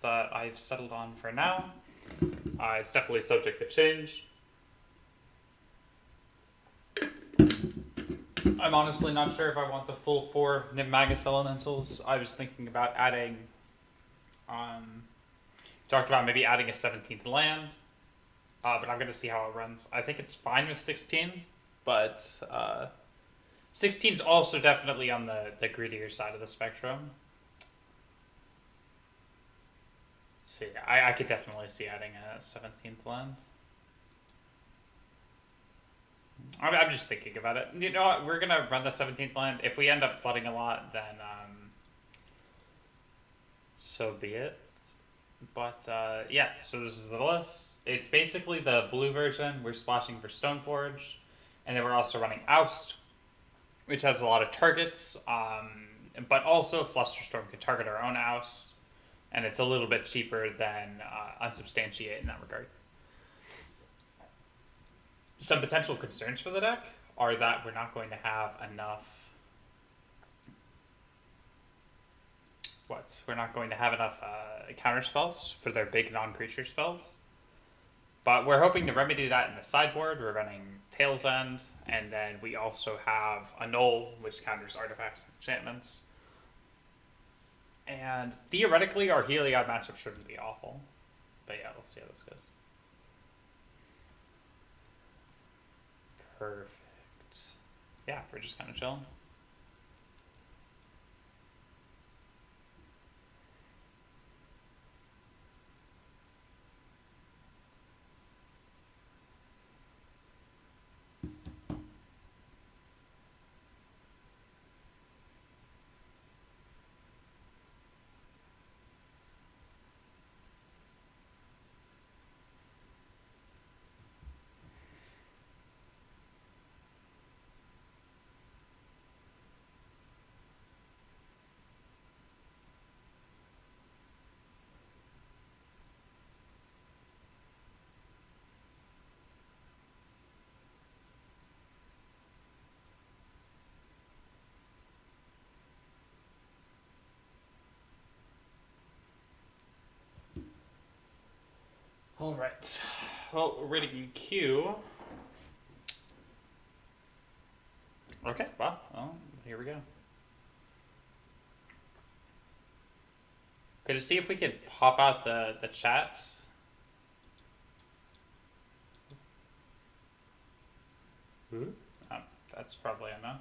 that I've settled on for now. It's definitely subject to change. I'm honestly not sure if I want the full 4 Magus Elementals. I was thinking about adding, um, talked about maybe adding a 17th land, but I'm going to see how it runs. I think it's fine with 16, but 16 is also definitely on the greedier side of the spectrum. So yeah, I could definitely see adding a 17th land. I'm just thinking about it. You know what? We're going to run the 17th land. If we end up flooding a lot, then so be it. But yeah, so this is the list. It's basically the blue version. We're splashing for Stoneforge. And then we're also running Oust, which has a lot of targets. But also Flusterstorm can target our own Oust. And it's a little bit cheaper than Unsubstantiate in that regard. Some potential concerns for the deck are that we're not going to have enough. We're not going to have enough counter spells for their big non-creature spells. But we're hoping to remedy that in the sideboard. We're running Tail's End, and then we also have Annul, which counters artifacts and enchantments. And theoretically, our Heliod matchup shouldn't be awful. But yeah, let's see how this goes. Perfect. Yeah, we're just kind of chilling. All right. Well, we're ready in queue. Okay, well, here we go. Okay, to see if we could pop out the chats. Ooh. Oh, that's probably a no.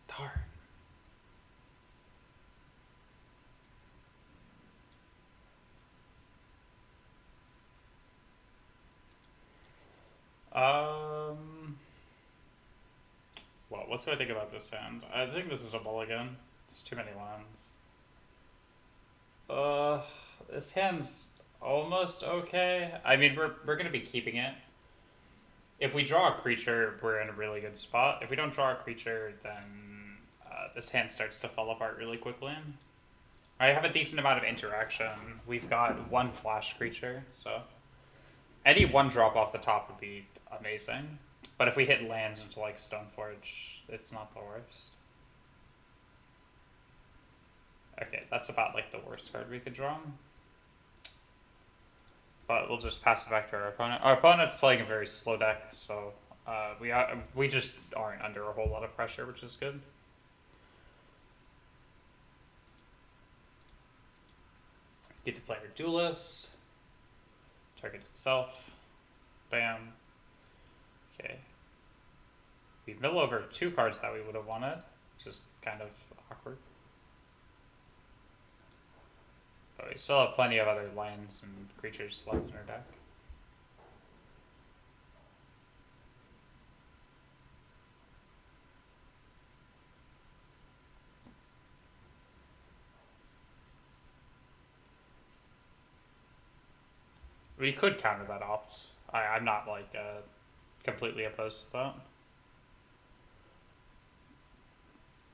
Darn. Well, what do I think about this hand? I think this is a mulligan. It's too many lands. This hand's almost okay. I mean, we're gonna be keeping it. If we draw a creature, we're in a really good spot. If we don't draw a creature, then this hand starts to fall apart really quickly. I have a decent amount of interaction. We've got one flash creature, so any one drop off the top would be amazing. But if we hit lands into like Stoneforge, it's not the worst. Okay, that's about like the worst card we could draw. But we'll just pass it back to our opponent. Our opponent's playing a very slow deck, so we just aren't under a whole lot of pressure, which is good. Get to play our Duelist. Target itself. Bam. Okay. We mill over 2 cards that we would have wanted, which is kind of awkward. But we still have plenty of other lands and creatures left in our deck. We could counter that opt. I'm not like completely opposed to that.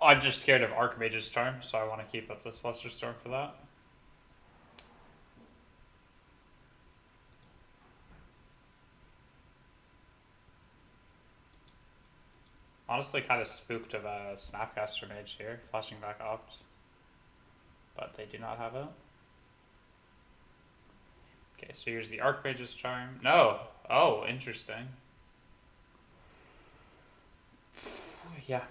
I'm just scared of Archmage's Charm, so I want to keep up this Flusterstorm for that. Honestly, kind of spooked of a Snapcaster Mage here, flashing back Opt. But they do not have it. Okay, so here's the Archmage's Charm. No! Oh, interesting. Yeah.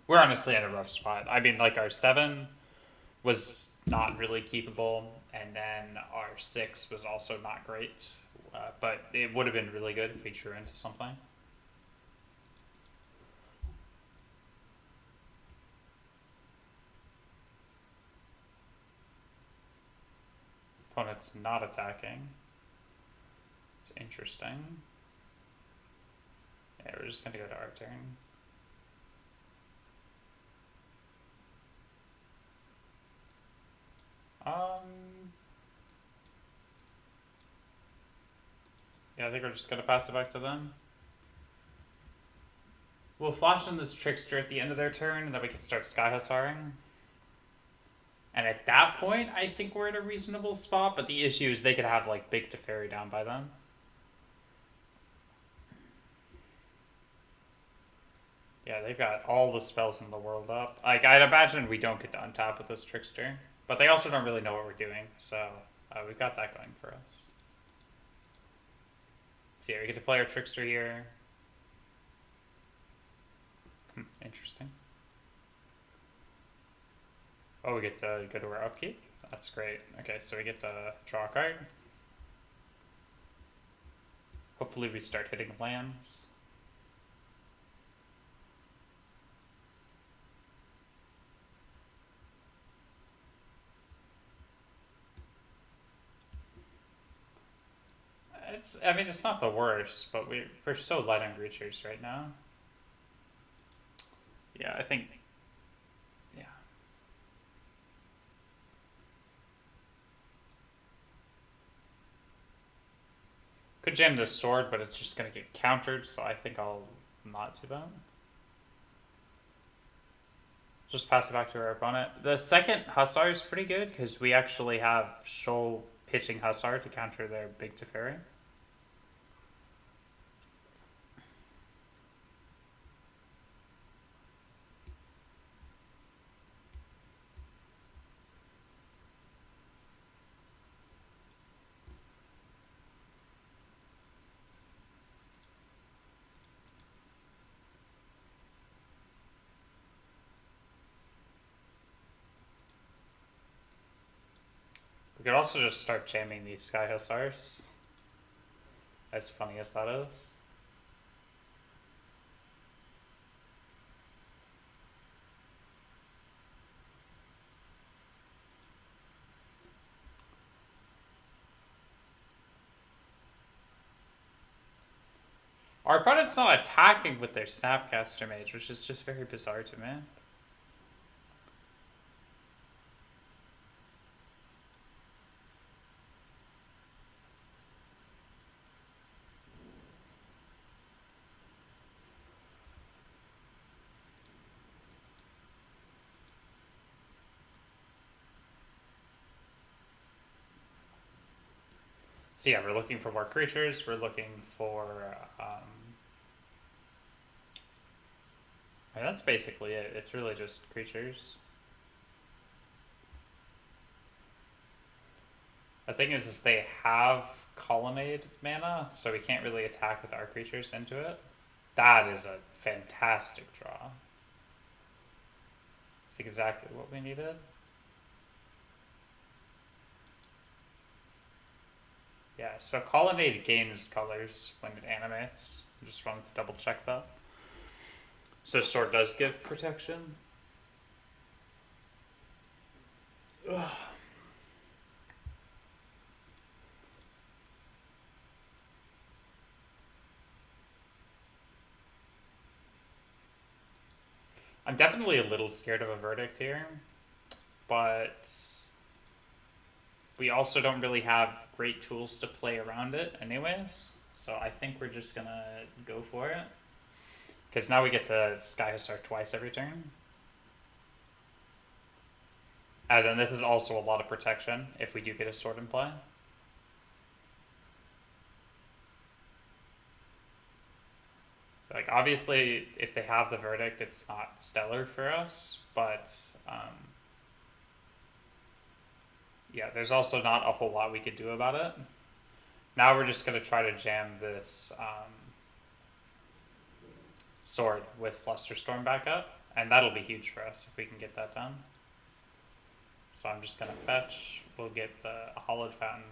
We're honestly at a rough spot. I mean, like, our 7 was not really keepable, and then our 6 was also not great. But it would have been really good if we drew into something. Opponent's not attacking. It's interesting. Yeah, we're just gonna go to our turn. Yeah, I think we're just gonna pass it back to them. We'll flash in this Trickster at the end of their turn, and then we can start Sky Hussaring. And at that point, I think we're at a reasonable spot, but the issue is they could have, like, Big Teferi down by then. Yeah, they've got all the spells in the world up. Like, I'd imagine we don't get to untap with this Trickster. But they also don't really know what we're doing, so we've got that going for us. So yeah, we get to play our Trickster here. Interesting. Oh, we get to go to our upkeep? That's great. Okay, so we get to draw a card. Hopefully we start hitting lands. I mean, it's not the worst, but we're so light on creatures right now. Yeah, I think... Yeah. Could jam this sword, but it's just going to get countered, so I think I'll not do that. Just pass it back to our opponent. The second Hussar is pretty good, because we actually have Shoal pitching Hussar to counter their Big Teferi. We could also just start jamming these Sky Hussars. As funny as that is. Our opponent's not attacking with their Snapcaster Mage, which is just very bizarre to me. So yeah, we're looking for more creatures. We're looking for... and that's basically it. It's really just creatures. The thing is they have Colonnade mana, so we can't really attack with our creatures into it. That is a fantastic draw. It's exactly what we needed. Yeah, so Colonnade gains colors when it animates. I just wanted to double check that. So Sword does give protection. Ugh. I'm definitely a little scared of a verdict here, but we also don't really have great tools to play around it anyways, so I think we're just gonna go for it. Because now we get to Sky Hussar twice every turn. And then this is also a lot of protection if we do get a sword in play. Like, obviously, if they have the verdict, it's not stellar for us, but yeah, there's also not a whole lot we could do about it. Now we're just going to try to jam this sword with Flusterstorm back up, and that'll be huge for us if we can get that done. So I'm just going to fetch. We'll get the Hollowed Fountain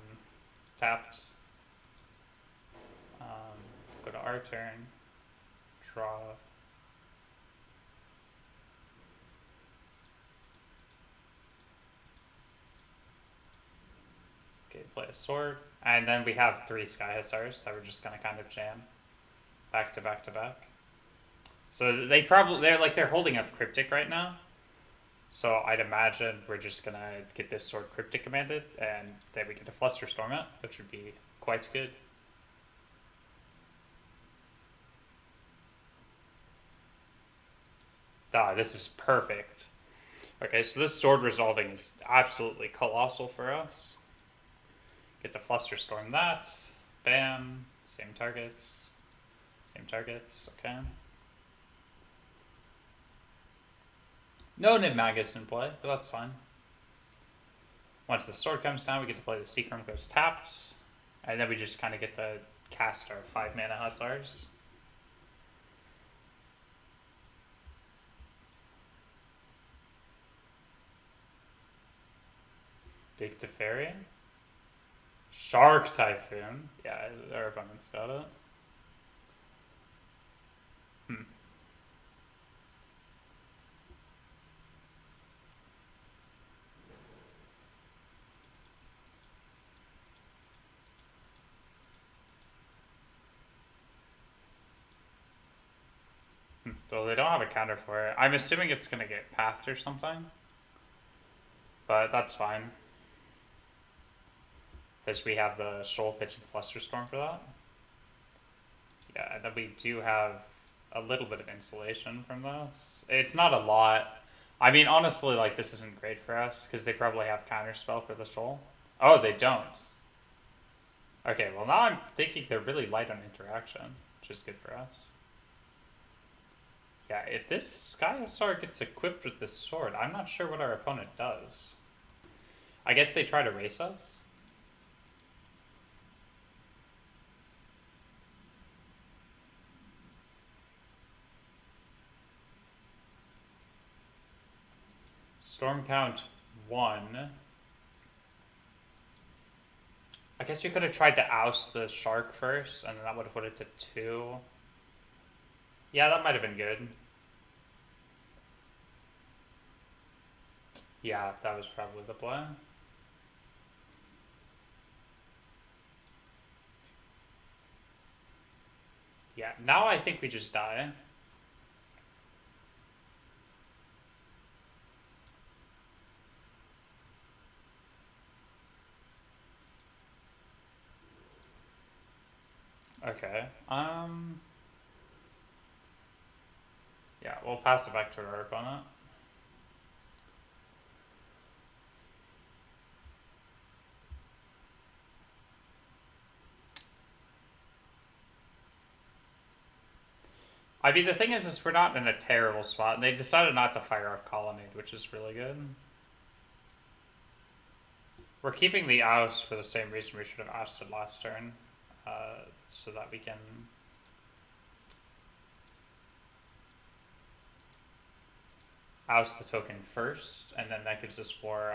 tapped. Go to our turn. Draw. Okay, play a sword. And then we have 3 Sky Hussars that we're just going to kind of jam. Back to back to back. So they're holding up Cryptic right now. So I'd imagine we're just gonna get this sword Cryptic commanded, and then we get to Flusterstorm it, which would be quite good. Ah, this is perfect. Okay, so this sword resolving is absolutely colossal for us. Get the Flusterstorm that. Bam. Same targets. Same targets. Okay. No Nidmagus in play, but that's fine. Once the sword comes down, we get to play the Seacrum goes tapped. And then we just kind of get to cast our 5 mana Hussars. Big Teferi. Shark Typhoon. Yeah, our opponent's got it. So they don't have a counter for it. I'm assuming it's going to get pathed or something. But that's fine. Because we have the Shoal Pitch and Flusterstorm for that. Yeah, and then we do have a little bit of insulation from this. It's not a lot. I mean, honestly, like, this isn't great for us, because they probably have counterspell for the Shoal. Oh, they don't. Okay, well now I'm thinking they're really light on interaction, which is good for us. Yeah, if this Sky Hussar gets equipped with this sword, I'm not sure what our opponent does. I guess they try to race us? Storm count 1. I guess we could have tried to oust the shark first, and then that would have put it to 2. Yeah, that might have been good. Yeah, that was probably the play. Yeah, now I think we just die. Okay. Yeah, we'll pass it back to our opponent. I mean, the thing is we're not in a terrible spot. They decided not to fire off Colonnade, which is really good. We're keeping the oust for the same reason we should have ousted last turn, so that we can oust the token first, and then that gives us more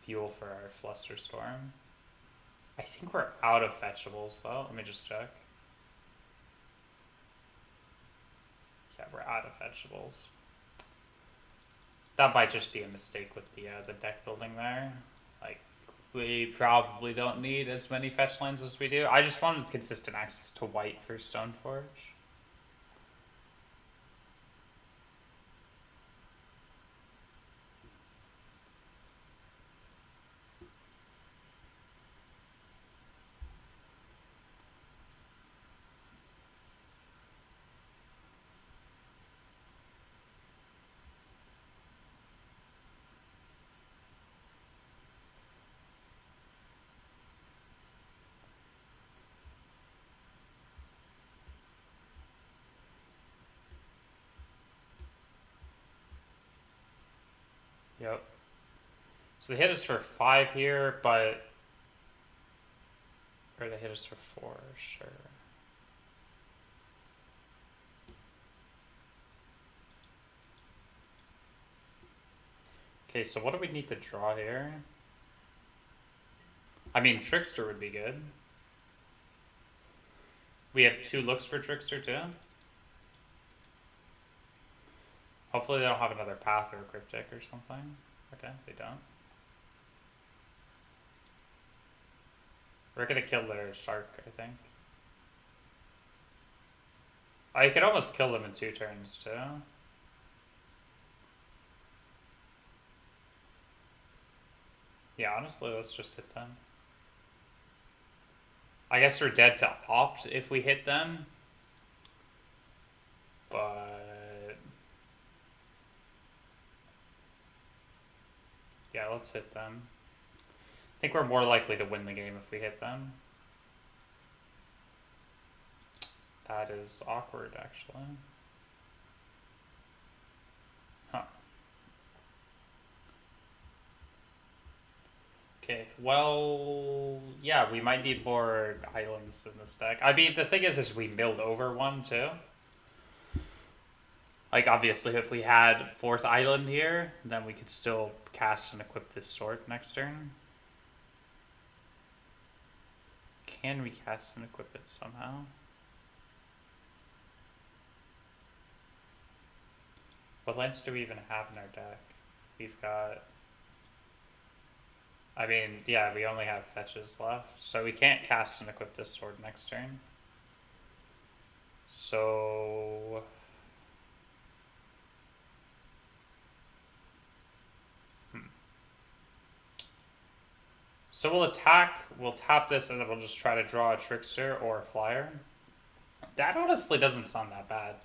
fuel for our Flusterstorm. I think we're out of fetchables, though. Let me just check. Yeah, we're out of vegetables. That might just be a mistake with the deck building there. Like, we probably don't need as many fetch lands as we do. I just wanted consistent access to white for Stoneforge. Yep. So they hit us for 5 here, but... Or they hit us for 4, sure. Okay, so what do we need to draw here? I mean, Trickster would be good. We have 2 looks for Trickster too. Hopefully they don't have another Path or a Cryptic or something. Okay, they don't. We're gonna kill their Shark, I think. Oh, you could almost kill them in 2 turns too. Yeah, honestly, let's just hit them. I guess we're dead to opt if we hit them. But... yeah, let's hit them. I think we're more likely to win the game if we hit them. That is awkward, actually. Huh. Okay, well, yeah, we might need more islands in this deck. I mean, the thing is we milled over one, too. Like, obviously, if we had 4th island here, then we could still cast and equip this sword next turn. Can we cast and equip it somehow? What lands do we even have in our deck? We've got... I mean, yeah, we only have fetches left. So we can't cast and equip this sword next turn. So... So we'll attack, we'll tap this, and then we'll just try to draw a Trickster or a Flyer. That honestly doesn't sound that bad.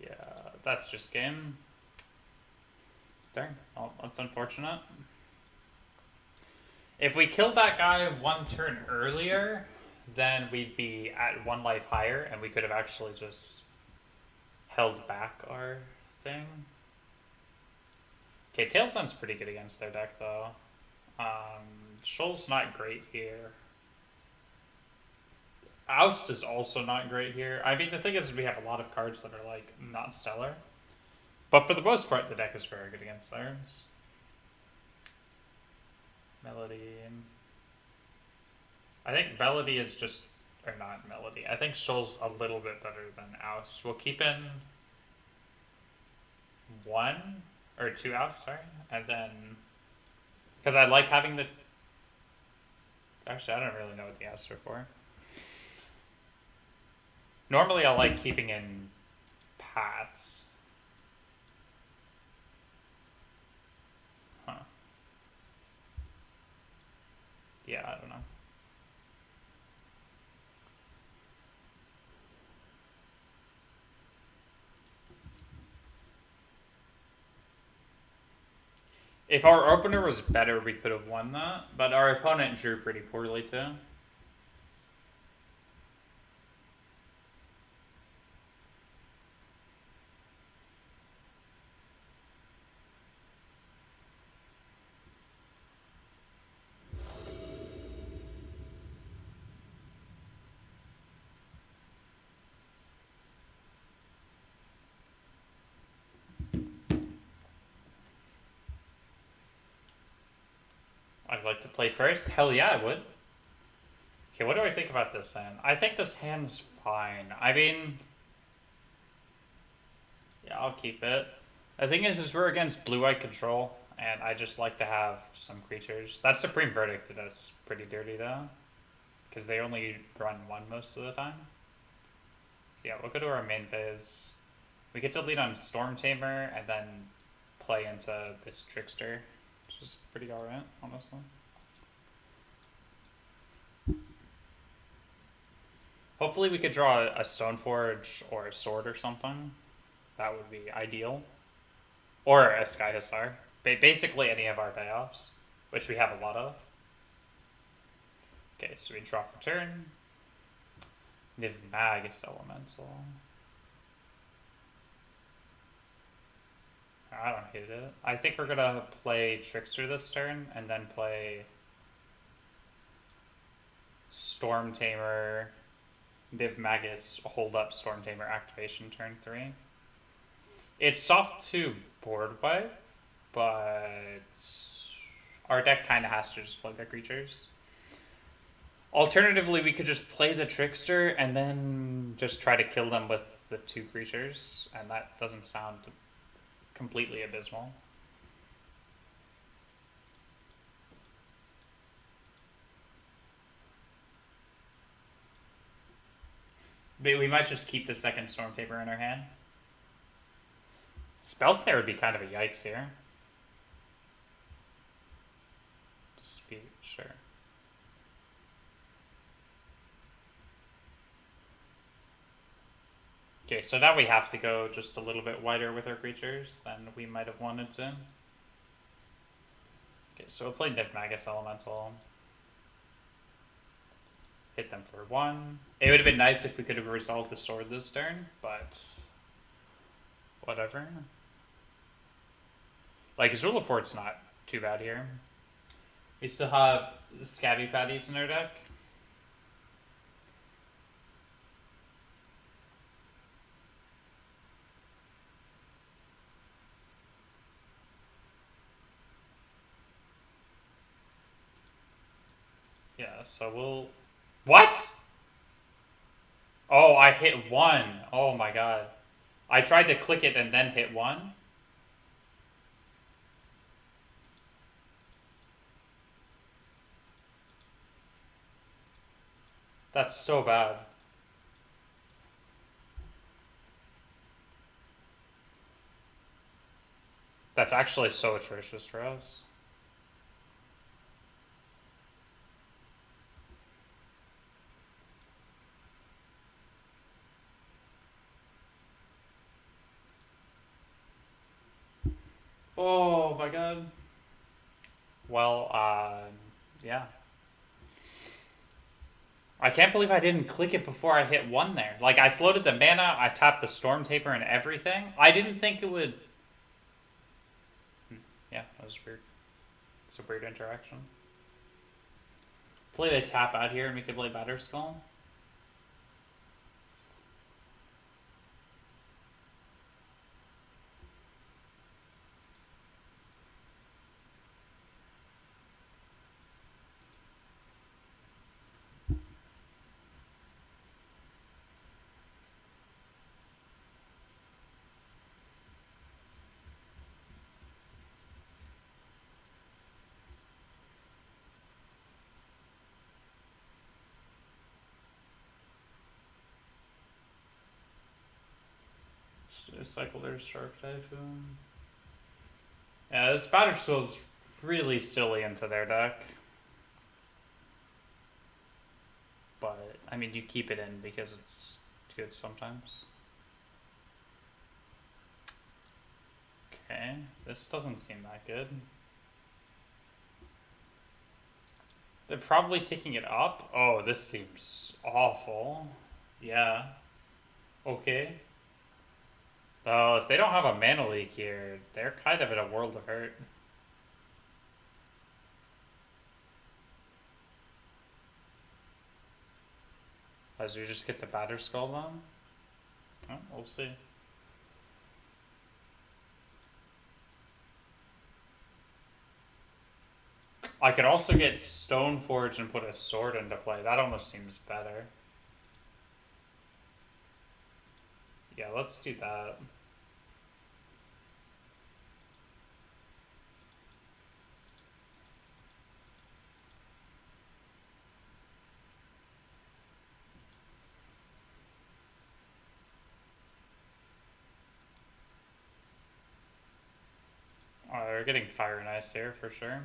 Yeah, that's just game. Darn, well, that's unfortunate. If we killed that guy 1 turn earlier, then we'd be at 1 life higher, and we could have actually just held back our thing. Okay, Tailsun's pretty good against their deck, though. Shoal's not great here. Oust is also not great here. I mean, the thing is we have a lot of cards that are, like, not stellar. But for the most part, the deck is very good against theirs. Melody. I think Melody is just... or not Melody. I think Shoal's a little bit better than Oust. We'll keep in 1 or 2 Oust, sorry. And then... because I like having the... actually, I don't really know what the Ousts are for. Normally I like keeping in Paths. Huh. Yeah, I don't know. If our opener was better, we could have won that, but our opponent drew pretty poorly too. I'd like to play first? Hell yeah, I would. Okay, what do I think about this hand? I think this hand's fine. I mean... yeah, I'll keep it. The thing is we're against blue-white control, and I just like to have some creatures. That Supreme Verdict does pretty dirty, though. Because they only run 1 most of the time. So yeah, we'll go to our main phase. We get to lead on Storm Tamer and then play into this Trickster, which is pretty alright, honestly. Hopefully we could draw a Stoneforge or a Sword or something. That would be ideal. Or a Sky Hussar. Basically any of our payoffs, which we have a lot of. Okay, so we draw for turn. Niv Magus Elemental. I don't hate it. I think we're gonna play Trickster this turn and then play Storm Tamer, Niv Magus, hold up Storm Tamer activation turn 3. It's soft to board wipe, but our deck kind of has to just play the creatures. Alternatively, we could just play the Trickster and then just try to kill them with the 2 creatures, and that doesn't sound completely abysmal. But we might just keep the second Storm Taper in our hand. Spell Snare would be kind of a yikes here. Dispute, sure. Okay, so now we have to go just a little bit wider with our creatures than we might have wanted to. Okay, so we'll play Niv Magus Elemental. Hit them for 1. It would have been nice if we could have resolved the sword this turn, but whatever. Like, Zulapport's not too bad here. We still have Scabby Patties in our deck. Yeah, so we'll... What?! Oh, I hit 1. Oh my god. I tried to click it and then hit 1. That's so bad. That's actually so atrocious for us. Oh my god. Well, yeah. I can't believe I didn't click it before I hit 1 there. Like, I floated the mana, I tapped the Storm Taper and everything. I didn't think it would... Yeah, that was weird. It's a weird interaction. Play the tap out here and we could play Batterskull. Cycle their Shark Typhoon. Yeah, this Batterskull's really silly into their deck. But, I mean, you keep it in because it's good sometimes. Okay, this doesn't seem that good. They're probably taking it up. Oh, this seems awful. Yeah. Okay. Oh, if they don't have a mana leak here, they're kind of in a world of hurt. As you just get the Batterskull then? Oh, we'll see. I could also get Stoneforge and put a sword into play. That almost seems better. Yeah, let's do that. we're getting fire and ice here for sure.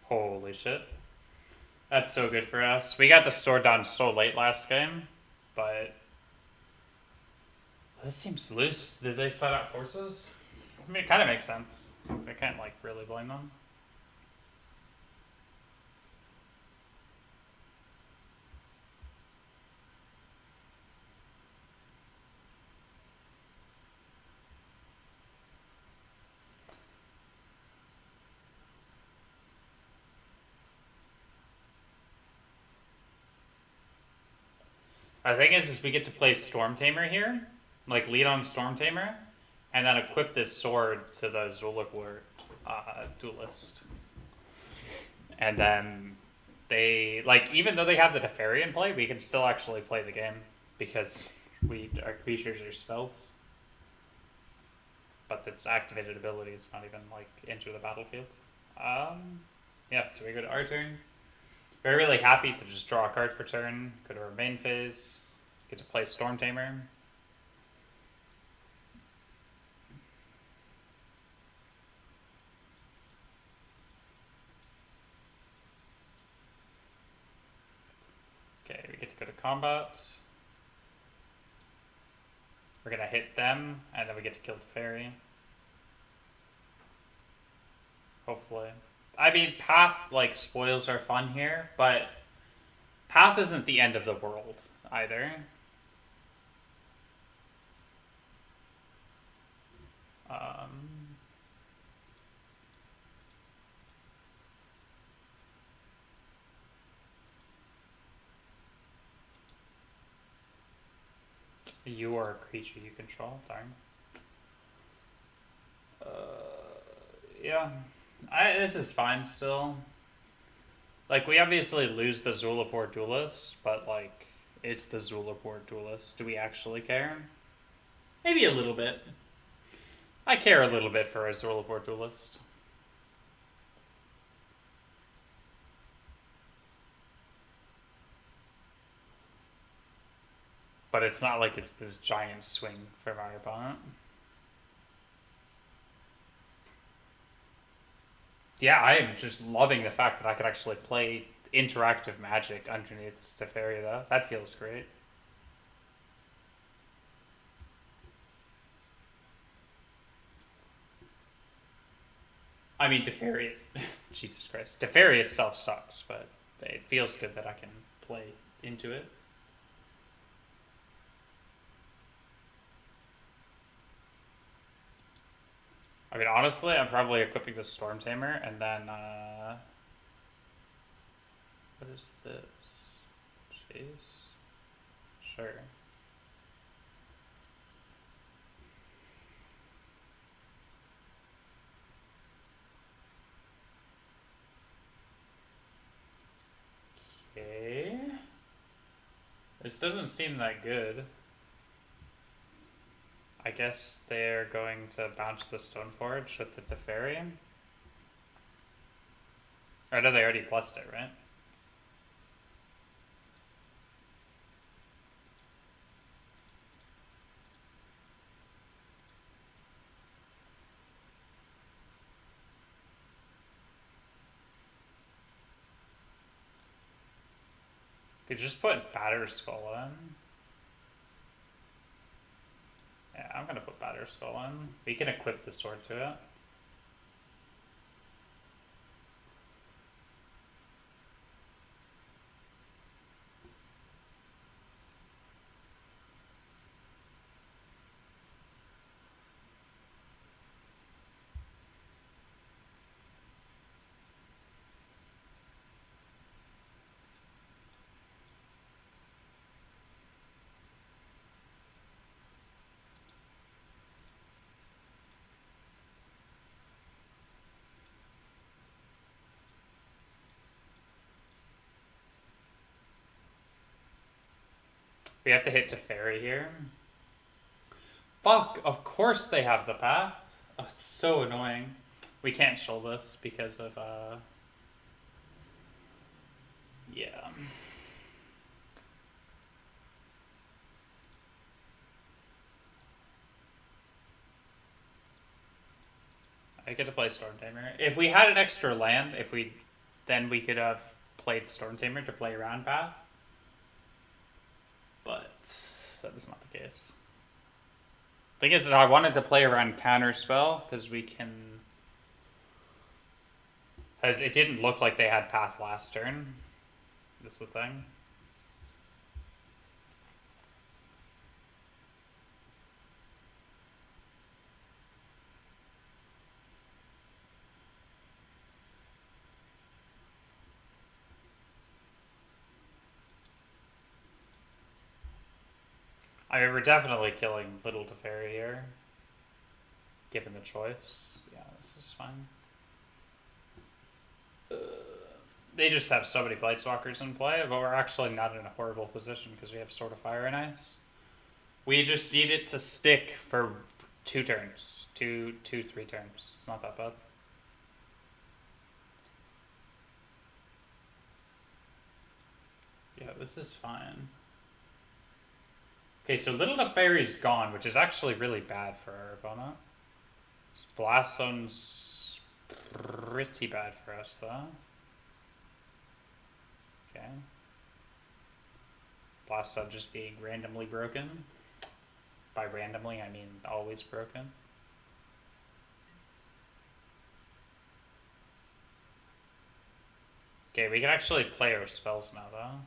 Holy shit. That's so good for us. We got the store done so late last game, but this seems loose. Did they set out forces? I mean, it kind of makes sense. I can't, like, really blame them. The thing is we get to play Storm Tamer here, like lead on Storm Tamer, and then equip this sword to the Zulaport duelist. And then they, like, even though they have the Teferi in play, we can still actually play the game because our creatures are spells. But its activated ability is not even, like, enter the battlefield. Yeah, so we go to our turn. We're really happy to just draw a card for turn, go to our main phase, get to play Storm Tamer. Okay, we get to go to combat. We're gonna hit them, and then we get to kill the fairy. Hopefully. I mean, Path, like, spoils are fun here, but Path isn't the end of the world, either. You are a creature you control, darn. Yeah. This is fine still. Like, we obviously lose the Zulaport duelist, but, like, it's the Zulaport duelist. Do we actually care? Maybe a little bit. I care a little bit for a Zulaport duelist. But it's not like it's this giant swing from our opponent. Yeah, I am just loving the fact that I could actually play interactive Magic underneath Teferi, though. That feels great. I mean, Teferi is... Jesus Christ. Teferi itself sucks, but it feels good that I can play into it. I mean, honestly, I'm probably equipping the Storm Tamer, and then, what is this? Chase? Sure. Okay. This doesn't seem that good. I guess they're going to bounce the Stoneforge with the Teferi. Or no, they already plussed it, right? Could just put Batterskull in. Yeah, I'm gonna put Batterskull in. We can equip the sword to it. We have to hit Teferi here. Fuck, of course they have the path. Oh, it's so annoying. We can't show this because of, yeah. I I get to play Storm Tamer. If we had an extra land, then we could have played Storm Tamer to play around path. But that is not the case. Thing is that I wanted to play around counter spell because we can. As it didn't look like they had path last turn. That's the thing. I mean, we're definitely killing Little Teferi here. Given the choice. Yeah, this is fine. They just have so many Blightstalkers in play, but we're actually not in a horrible position because we have Sword of Fire and Ice. We just need it to stick for 2 turns. 3 turns. It's not that bad. Yeah, this is fine. Okay, so Little Teferi's gone, which is actually really bad for our opponent. This Blast Zone's pretty bad for us, though. Okay. Blast Zone just being randomly broken. By randomly, I mean always broken. Okay, we can actually play our spells now, though.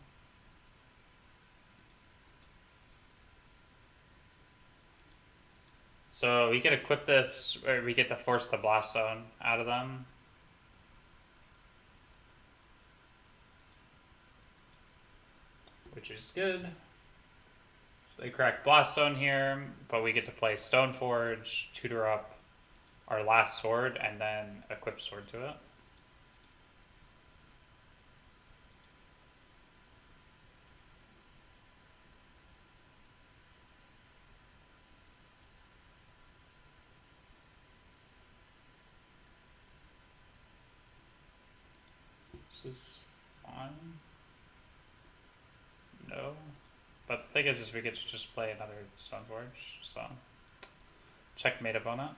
So we can equip this, or we get to force the Blast Zone out of them. Which is good. So they crack Blast Zone here, but we get to play Stoneforge, tutor up our last sword, and then equip sword to it. This is fine. No. But the thing is we get to just play another Stoneforge, so checkmate opponent.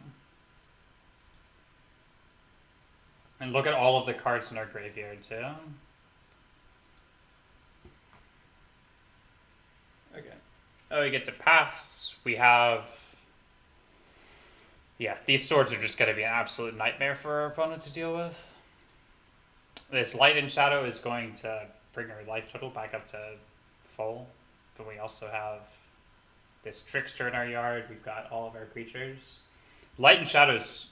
And look at all of the cards in our graveyard too. Okay. Oh, we get to pass. We have... Yeah, these swords are just going to be an absolute nightmare for our opponent to deal with. This Light and Shadow is going to bring our life total back up to full. But we also have this Trickster in our yard. We've got all of our creatures. Light and Shadow's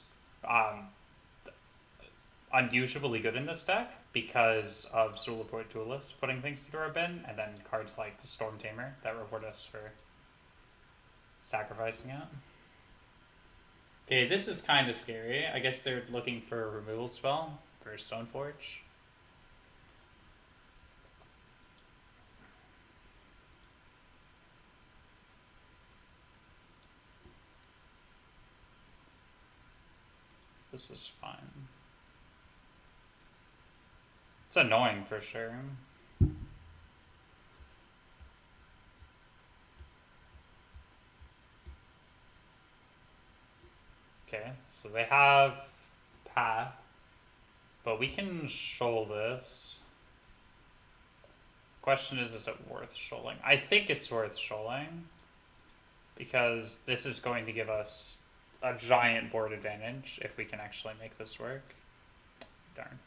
unusually good in this deck because of Zulaport Duelist putting things into our bin, and then cards like Storm Tamer that reward us for sacrificing it. Okay, this is kind of scary. I guess they're looking for a removal spell for Stoneforge. This is fine. It's annoying for sure. Okay, so they have path, but we can shoal this. Question is it worth shoaling? I think it's worth shoaling because this is going to give us a giant board advantage if we can actually make this work. Darn.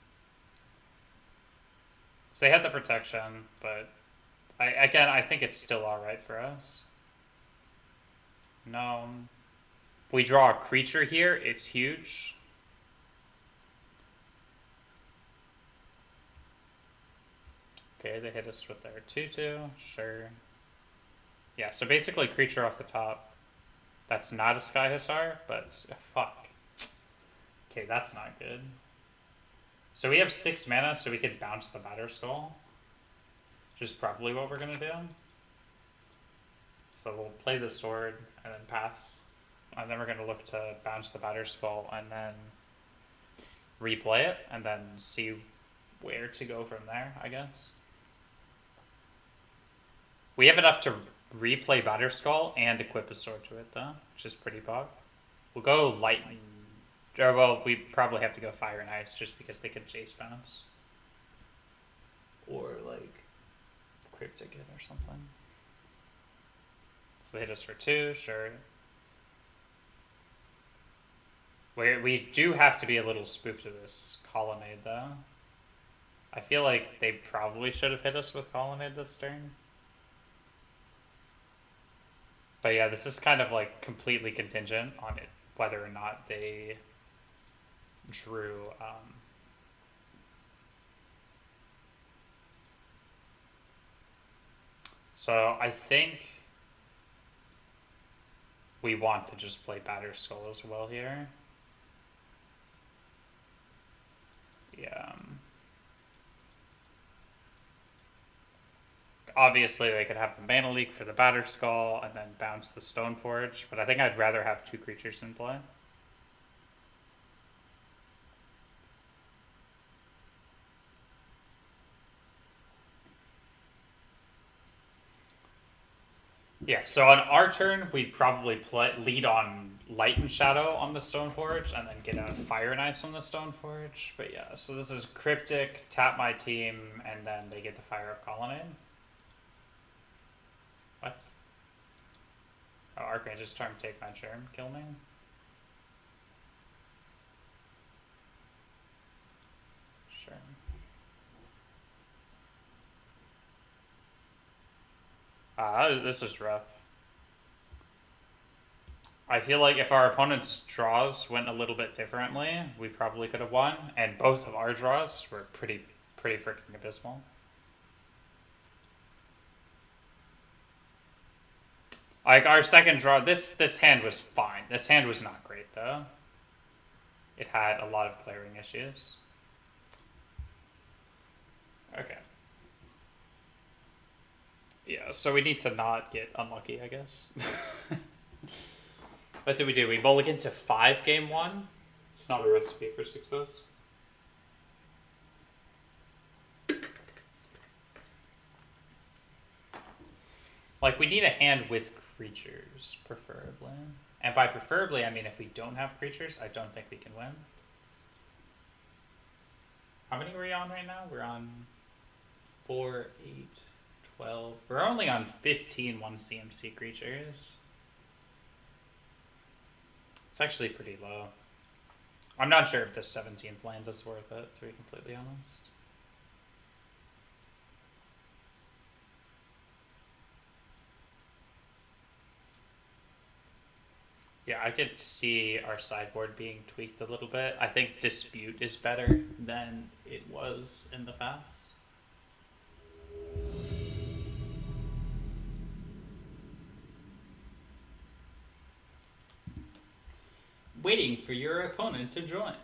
So they had the protection, but I think it's still alright for us. No. We draw a creature here, it's huge. Okay, they hit us with their 2/2, sure. Yeah, so basically creature off the top. That's not a Sky Hussar, but fuck. Okay, that's not good. So we have 6 mana, so we could bounce the Batter Skull. Which is probably what we're gonna do. So we'll play the sword and then pass. And then we're gonna look to bounce the Batter Skull and then replay it and then see where to go from there, I guess. We have enough to replay Batter Skull and equip a sword to it though, which is pretty pog. We'll go lightning. Or, well, we probably have to go Fire and Ice just because they could Jace bounce. Or, like, Cryptic it or something. So they hit us for 2, sure. We do have to be a little spooked of this Colonnade, though. I feel like they probably should have hit us with Colonnade this turn. But yeah, this is kind of like completely contingent on it, whether or not they drew. So I think we want to just play Batter Skull as well here. Yeah. Obviously, they could have the Mana Leak for the Batter Skull and then bounce the Stoneforge, but I think I'd rather have 2 creatures in play. Yeah, so on our turn, we'd probably lead on Light and Shadow on the Stoneforge, and then get a Fire and Ice on the Stoneforge. But yeah, so this is Cryptic, tap my team, and then they get the Fire of Colonnade. What? Oh, Archrange's turn, take my germ, kill me? Sure. This is rough. I feel like if our opponent's draws went a little bit differently, we probably could have won, and both of our draws were pretty freaking abysmal. Like, our second draw, this hand was fine. This hand was not great, though. It had a lot of clearing issues. Okay. Yeah, so we need to not get unlucky, I guess. What did we do? We mulligan to 5 game 1? It's not a recipe for success. Like, we need a hand with creatures, preferably. And by preferably, I mean if we don't have creatures, I don't think we can win. How many are we on right now? We're on 4, 8, 12. We're only on 15 1 CMC creatures. It's actually pretty low. I'm not sure if the 17th land is worth it, to be completely honest. Yeah, I could see our sideboard being tweaked a little bit. I think Dispute is better than it was in the past. Waiting for your opponent to join.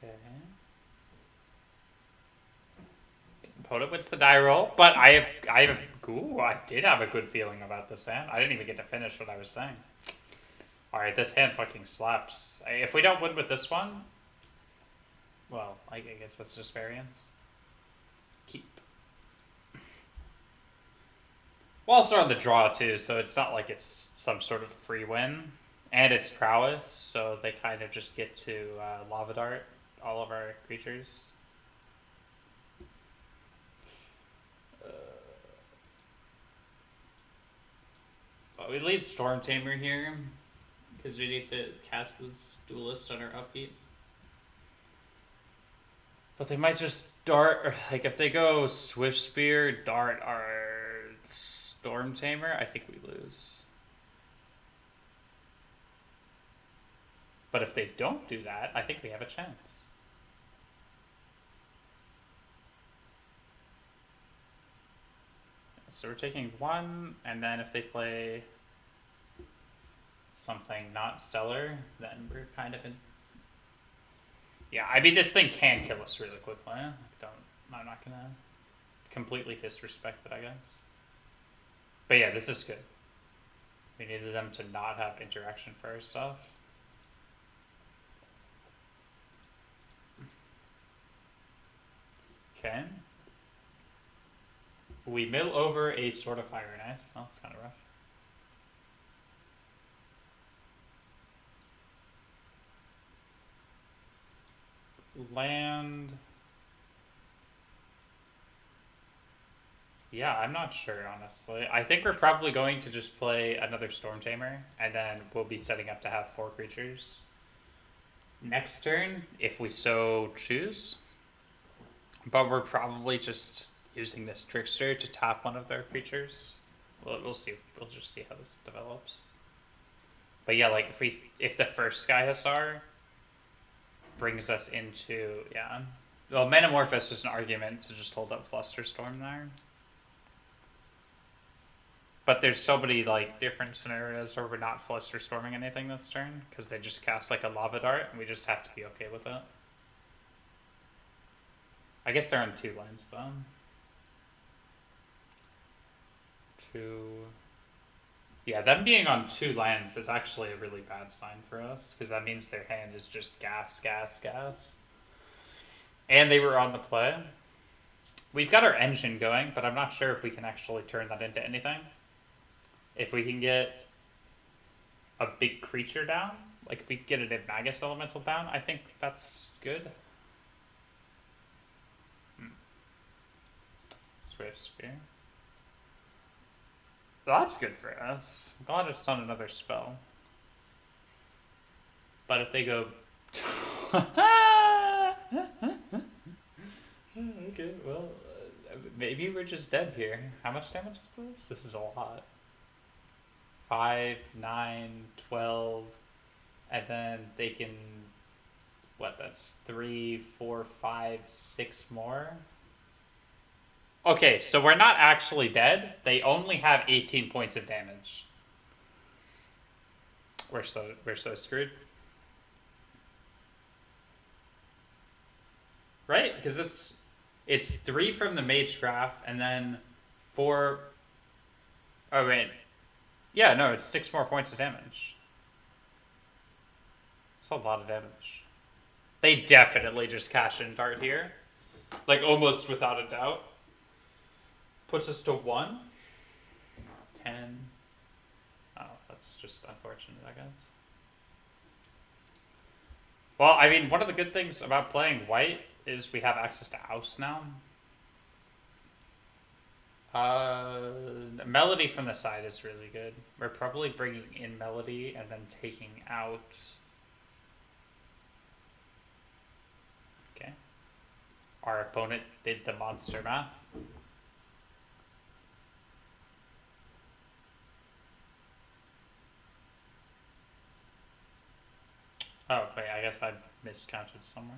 Okay. Opponent wins the die roll, but I did have a good feeling about this hand. I didn't even get to finish what I was saying. Alright, this hand fucking slaps. If we don't win with this one, well, I guess that's just variance. Keep. We're also on the draw too, so it's not like it's some sort of free win. And it's prowess, so they kind of just get to Lava Dart all of our creatures. But we lead Storm Tamer here, because we need to cast this Duelist on our upkeep. But they might just dart, or like if they go Swift Spear, dart our Storm Tamer, I think we lose. But if they don't do that, I think we have a chance. So we're taking 1, and then if they play something not stellar, then we're kind of in. Yeah, I mean, this thing can kill us really quickly. I'm not gonna completely disrespect it, I guess. But yeah, this is good. We needed them to not have interaction for our stuff. Okay. We mill over a Sword of Fire and Ice. Oh, it's kind of rough. Land. Yeah, I'm not sure, honestly. I think we're probably going to just play another Storm Tamer, and then we'll be setting up to have 4 creatures next turn, if we so choose. But we're probably just using this Trickster to tap one of their creatures. We'll see. We'll just see how this develops. But yeah, like if the first Sky Hussar brings us into, yeah. Well, Metamorphosis was an argument to just hold up Flusterstorm there. But there's so many like different scenarios where we're not Flusterstorming anything this turn because they just cast like a Lava Dart and we just have to be okay with it. I guess they're on 2 lands though. 2. Yeah, them being on 2 lands is actually a really bad sign for us because that means their hand is just gas, gas, gas. And they were on the play. We've got our engine going, but I'm not sure if we can actually turn that into anything. If we can get a big creature down, like if we can get an Magus Elemental down, I think that's good. Swift Spear. Well, that's good for us. I'm glad it's not another spell. But if they go... Okay, well, maybe we're just dead here. How much damage is this? This is a lot. 5, 9, 12, and then they can... What, that's 3, 4, 5, 6 more? Okay, so we're not actually dead. They only have 18 points of damage. We're so screwed. Right? Because it's 3 from the Magecraft, and then 4... Oh, wait. Yeah, no, it's 6 more points of damage. That's a lot of damage. They definitely just cash in Dart here. Like, almost without a doubt. Puts us to 1. 10. Oh, that's just unfortunate, I guess. Well, I mean, one of the good things about playing white is we have access to Oust now. Melody from the side is really good. We're probably bringing in Melody and then taking out... Okay. Our opponent did the monster math. Oh, wait, I guess I miscounted somewhere.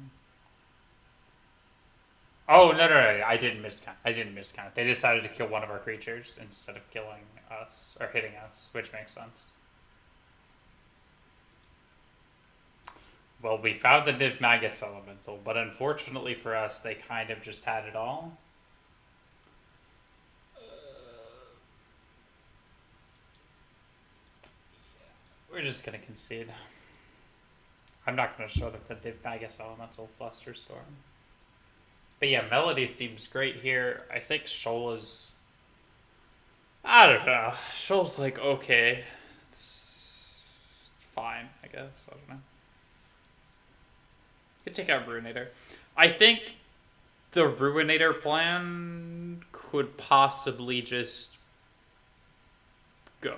Oh, no, I didn't miscount. They decided to kill one of our creatures instead of killing us, or hitting us, which makes sense. Well, we found the Niv Magus Elemental, but unfortunately for us, they kind of just had it all. We're just going to concede. I'm not going to show them the Niv Magus Elemental Flusterstorm. But yeah, Melody seems great here. I think Shola's... I don't know. Shola's like, okay. It's fine, I guess. I don't know. Could take out Ruinator. I think the Ruinator plan could possibly just go.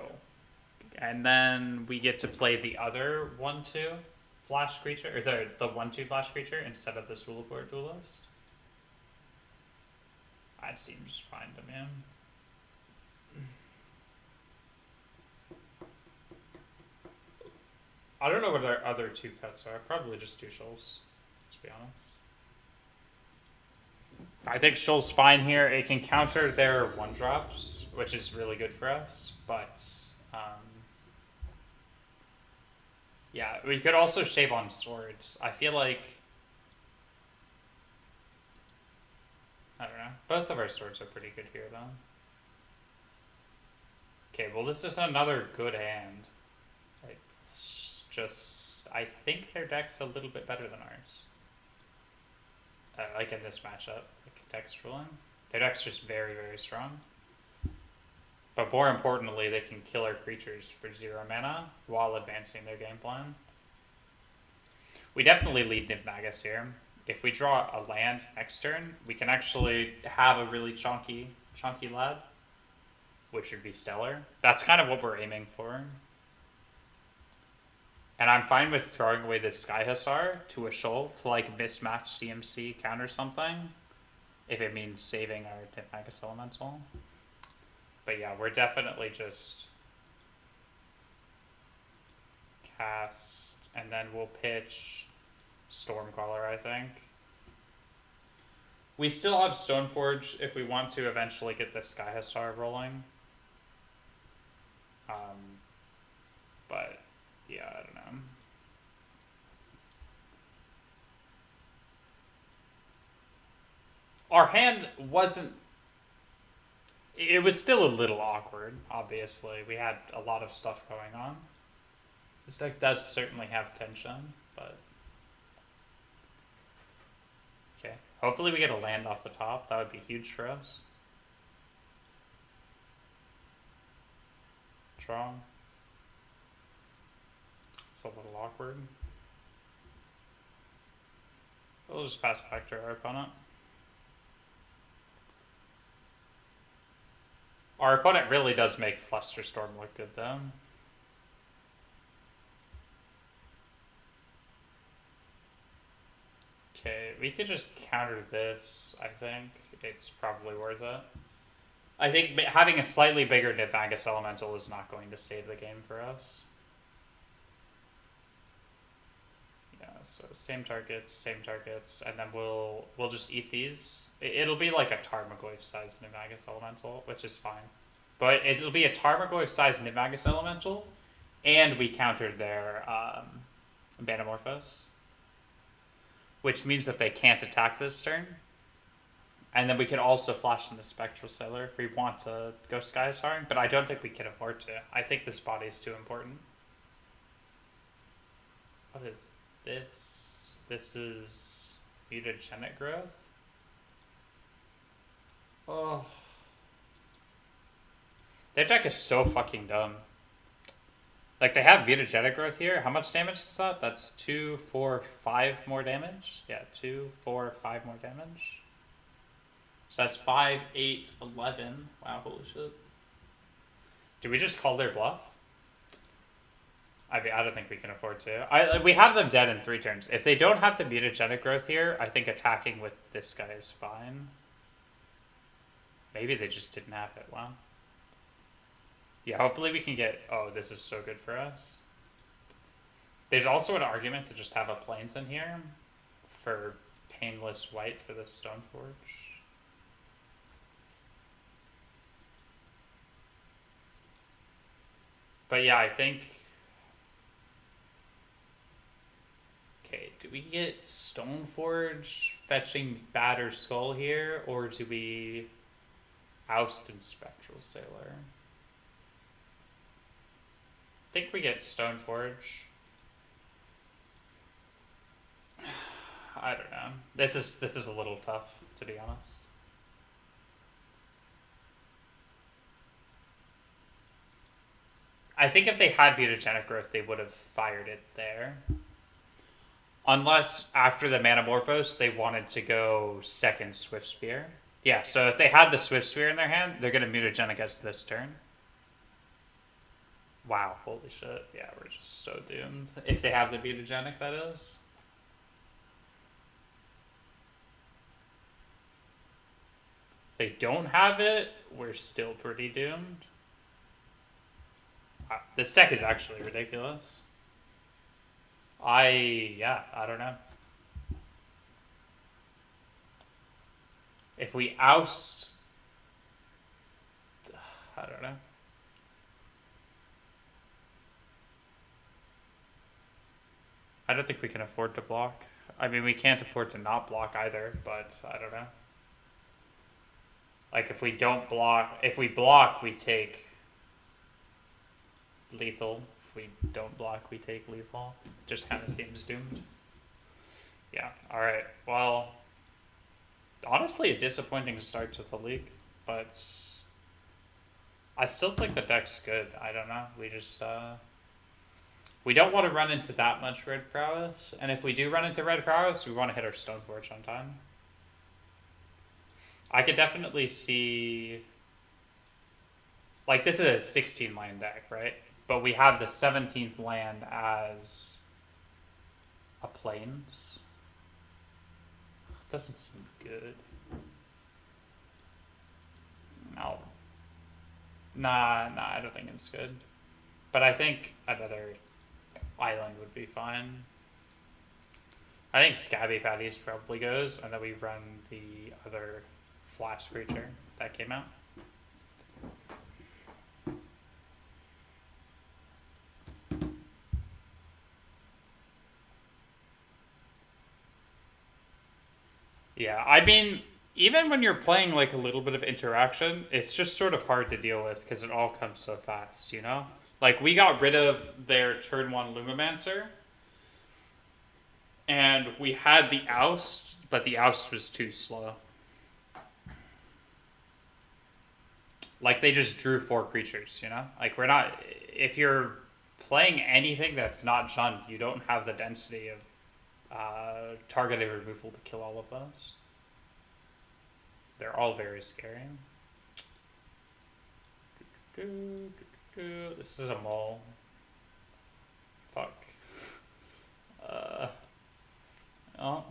And then we get to play the other 1/2 flash creature, or the 1/2 flash creature instead of the Sulaport Duelist. That seems fine to me. I don't know what our other 2 cuts are. Probably just 2 Shoals, let's be honest. I think Shoal's fine here. It can counter their 1-drops. which is really good for us. But yeah, we could also shave on swords. I feel like, I don't know. Both of our swords are pretty good here, though. Okay, well, this is another good hand. It's just, I think their deck's a little bit better than ours. Like in this matchup, like contextually. Their deck's just very, very strong. But more importantly, they can kill our creatures for 0 mana while advancing their game plan. We definitely lead Niv-Magus here. If we draw a land next turn, we can actually have a really chunky lad, which would be stellar. That's kind of what we're aiming for. And I'm fine with throwing away this Sky Hussar to a Shoal to like mismatch CMC counter something, if it means saving our Niv-Magus Elemental. But yeah, we're definitely just cast, and then we'll pitch Stormcaller, I think. We still have Stoneforge if we want to eventually get the Sky Hussar rolling. But yeah, I don't know. Our hand wasn't... It was still a little awkward, obviously. We had a lot of stuff going on. This deck does certainly have tension, but... Okay. Hopefully we get a land off the top. That would be huge for us. Draw. It's a little awkward. We'll just pass back to our opponent. Our opponent really does make Flusterstorm look good, though. Okay, we could just counter this, I think. It's probably worth it. I think having a slightly bigger Niv-Magus Elemental is not going to save the game for us. Yeah, so same targets, and then we'll just eat these. It'll be like a Tarmogoyf-sized Niv-Magus Elemental, which is fine. But it'll be a Tarmogoyf-sized Niv-Magus Elemental, and we countered their Manamorphose, which means that they can't attack this turn. And then we can also flash in the Spectral Sailor if we want to go Sky Hussar, but I don't think we can afford to. I think this body is too important. What is this? This is mutagenic growth? Oh. Their deck is so fucking dumb. Like, they have mutagenic growth here. How much damage is that? That's 2, 4, 5 more damage? Yeah, 2, 4, 5 more damage. So that's 5, 8, 11. Wow, holy shit. Do we just call their bluff? I mean, I don't think we can afford to. We have them dead in 3 turns. If they don't have the mutagenic growth here, I think attacking with this guy is fine. Maybe they just didn't have it. Wow. Yeah, hopefully we can get... Oh, this is so good for us. There's also an argument to just have a Plains in here for painless white for the Stoneforge. But yeah, I think... Okay, do we get Stoneforge fetching Batter Skull here, or do we oust and Spectral Sailor? I think we get Stoneforge. I don't know. This is a little tough, to be honest. I think if they had mutagenic growth, they would have fired it there. Unless, after the Manamorphose, they wanted to go second Swift Spear. Yeah, so if they had the Swift Spear in their hand, they're going to mutagenic us this turn. Wow, holy shit. Yeah, we're just so doomed. If they have the mutagenic, that is. If they don't have it, we're still pretty doomed. This deck is actually ridiculous. I don't know. If we oust... I don't know. I don't think we can afford to block. I mean, we can't afford to not block either, but I don't know. Like, if we don't block... If we block, we take lethal. If we don't block, we take lethal. Just kind of seems doomed. Yeah, alright. Well, honestly, a disappointing start to the league, but I still think the deck's good. I don't know. We just... we don't want to run into that much red prowess, and if we do run into red prowess, we want to hit our Stoneforge on time. I could definitely see... Like, this is a 16 land deck, right? But we have the 17th land as a plains. Doesn't seem good. No. Nah, I don't think it's good. But I think another island would be fine. I think Scabby Patties probably goes, and then we run the other flash creature that came out. Yeah, I mean, even when you're playing like a little bit of interaction, it's just sort of hard to deal with because it all comes so fast, you know? Like, we got rid of their turn 1 Lumimancer, and we had the Oust, but the Oust was too slow. Like, they just drew 4 creatures, you know? Like, we're not... If you're playing anything that's not Jund, you don't have the density of targeted removal to kill all of those. They're all very scary. This is a mole. Fuck. Oh.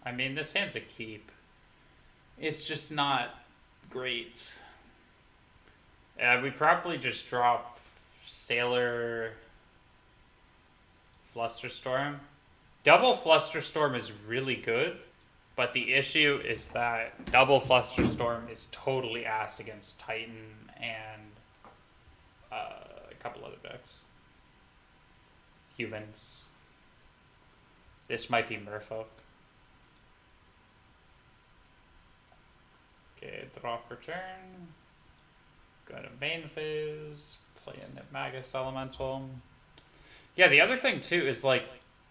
I mean, this hand's a keep. It's just not great. We probably just drop Sailor Flusterstorm. Double Flusterstorm is really good, but the issue is that double Flusterstorm is totally ass against Titan and a couple other decks. Humans. This might be Merfolk. Okay, draw for turn. Go to main phase. Play in the Magus Elemental. Yeah, the other thing too is like,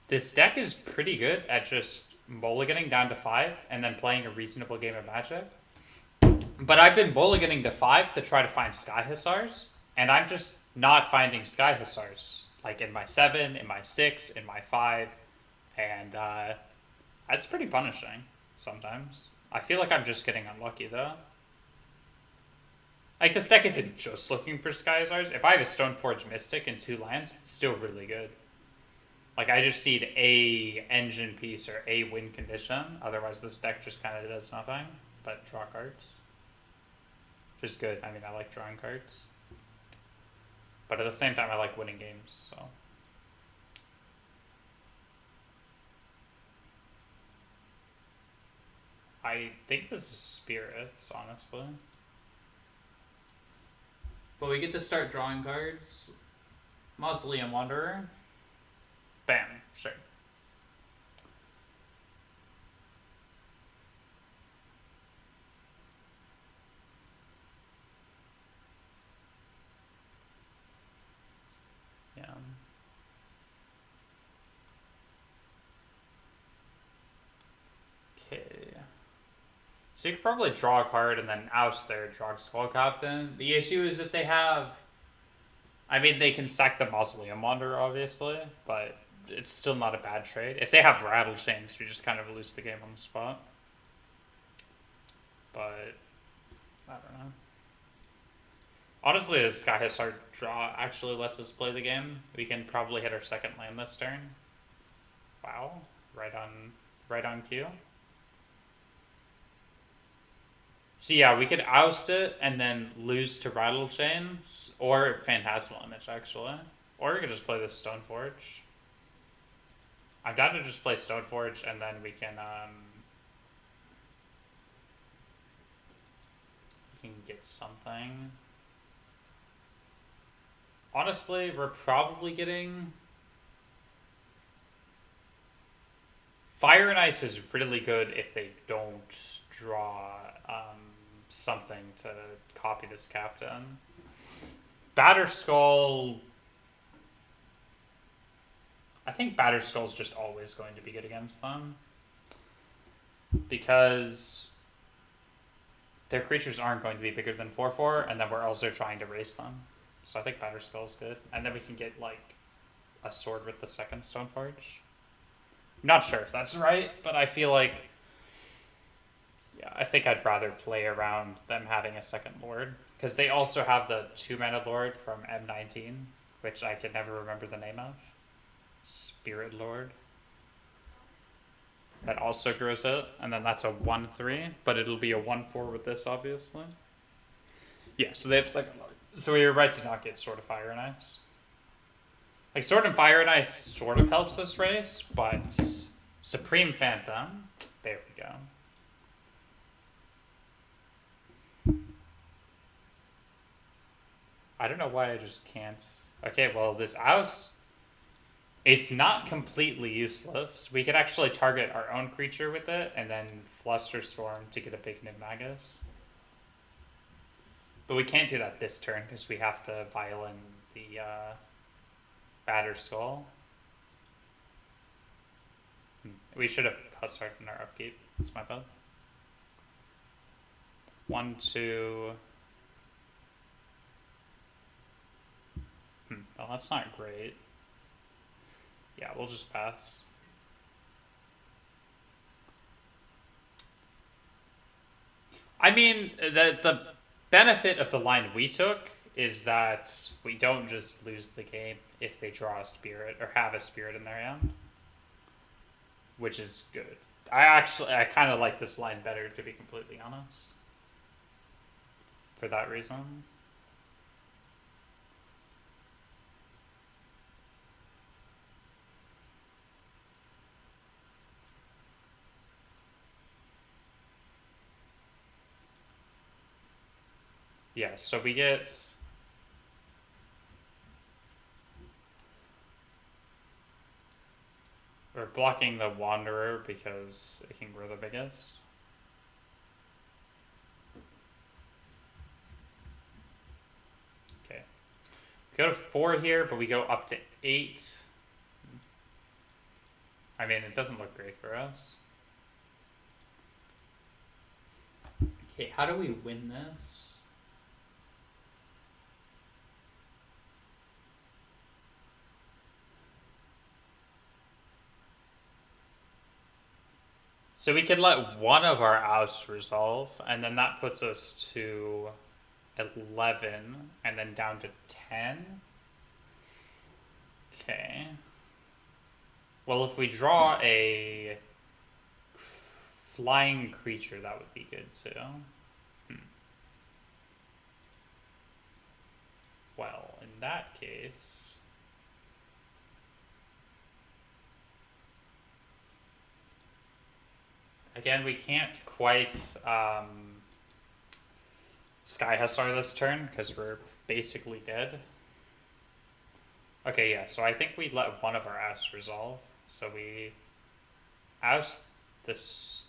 this deck is pretty good at just mulliganing down to 5 and then playing a reasonable game of Magic. But I've been mulliganing to 5 to try to find Sky Hussars, and I'm just not finding Sky Hussars. Like in my 7, in my 6, in my 5, and that's pretty punishing sometimes. I feel like I'm just getting unlucky though. Like, this deck isn't just looking for Sky Hussars. If I have a Stoneforge Mystic and 2 lands, it's still really good. Like, I just need a engine piece or a win condition. Otherwise, this deck just kind of does nothing but draw cards. Which is good. I mean, I like drawing cards. But at the same time, I like winning games, so... I think this is Spirits, honestly. But we get to start drawing cards. Mausoleum Wanderer. Bam, sure. Yeah. Okay. So you could probably draw a card and then oust their Drog Skull Captain. The issue is if they have... I mean, they can sack the Mausoleum Wanderer, obviously, but it's still not a bad trade. If they have Rattle Chains, we just kind of lose the game on the spot. But, I don't know. Honestly, the Sky Hussar draw actually lets us play the game. We can probably hit our second land this turn. Wow. Right on cue. So yeah, we could oust it and then lose to Rattle Chains, or Phantasmal Image, actually. Or we could just play this Stoneforge. I'm down to just play Stoneforge, and then we can can get something. Honestly, we're probably getting... Fire and Ice is really good if they don't draw something to copy this captain. Batterskull... I think Batterskull's just always going to be good against them. Because their creatures aren't going to be bigger than 4/4, and then we're also trying to race them. So I think Batterskull's good. And then we can get, like, a sword with the second Stoneforge. Not sure if that's right, but I feel like... Yeah, I think I'd rather play around them having a second Lord. Because they also have the 2-mana Lord from M19, which I can never remember the name of. Spirit Lord. That also grows it, and then that's a 1/3, but it'll be a 1/4 with this, obviously. Yeah, so they have second Lord. So we were right to not get Sword of Fire and Ice. Like, Sword of Fire and Ice sort of helps this race, but Supreme Phantom, there we go. I don't know why I just can't. Okay, well, this Oust, it's not completely useless. We could actually target our own creature with it, and then Flusterstorm to get a big Nidmagus. But we can't do that this turn, because we have to Violin the Batterskull. We should have Hussar in our upkeep. That's my bad. 1, 2... Well, that's not great. Yeah, we'll just pass. I mean, the benefit of the line we took is that we don't just lose the game if they draw a spirit or have a spirit in their hand, which is good. I kind of like this line better, to be completely honest, for that reason. Yeah, so we get... We're blocking the Wanderer because it can grow the biggest. Okay. We go to 4 here, but we go up to 8. I mean, it doesn't look great for us. Okay, how do we win this? So we could let one of our ousts resolve, and then that puts us to 11, and then down to 10. Okay. Well, if we draw a flying creature, that would be good too. Well, in that case... Again, we can't quite Sky Hussar this turn, because we're basically dead. Okay, yeah, so I think we let one of our ousts resolve. So we oust this...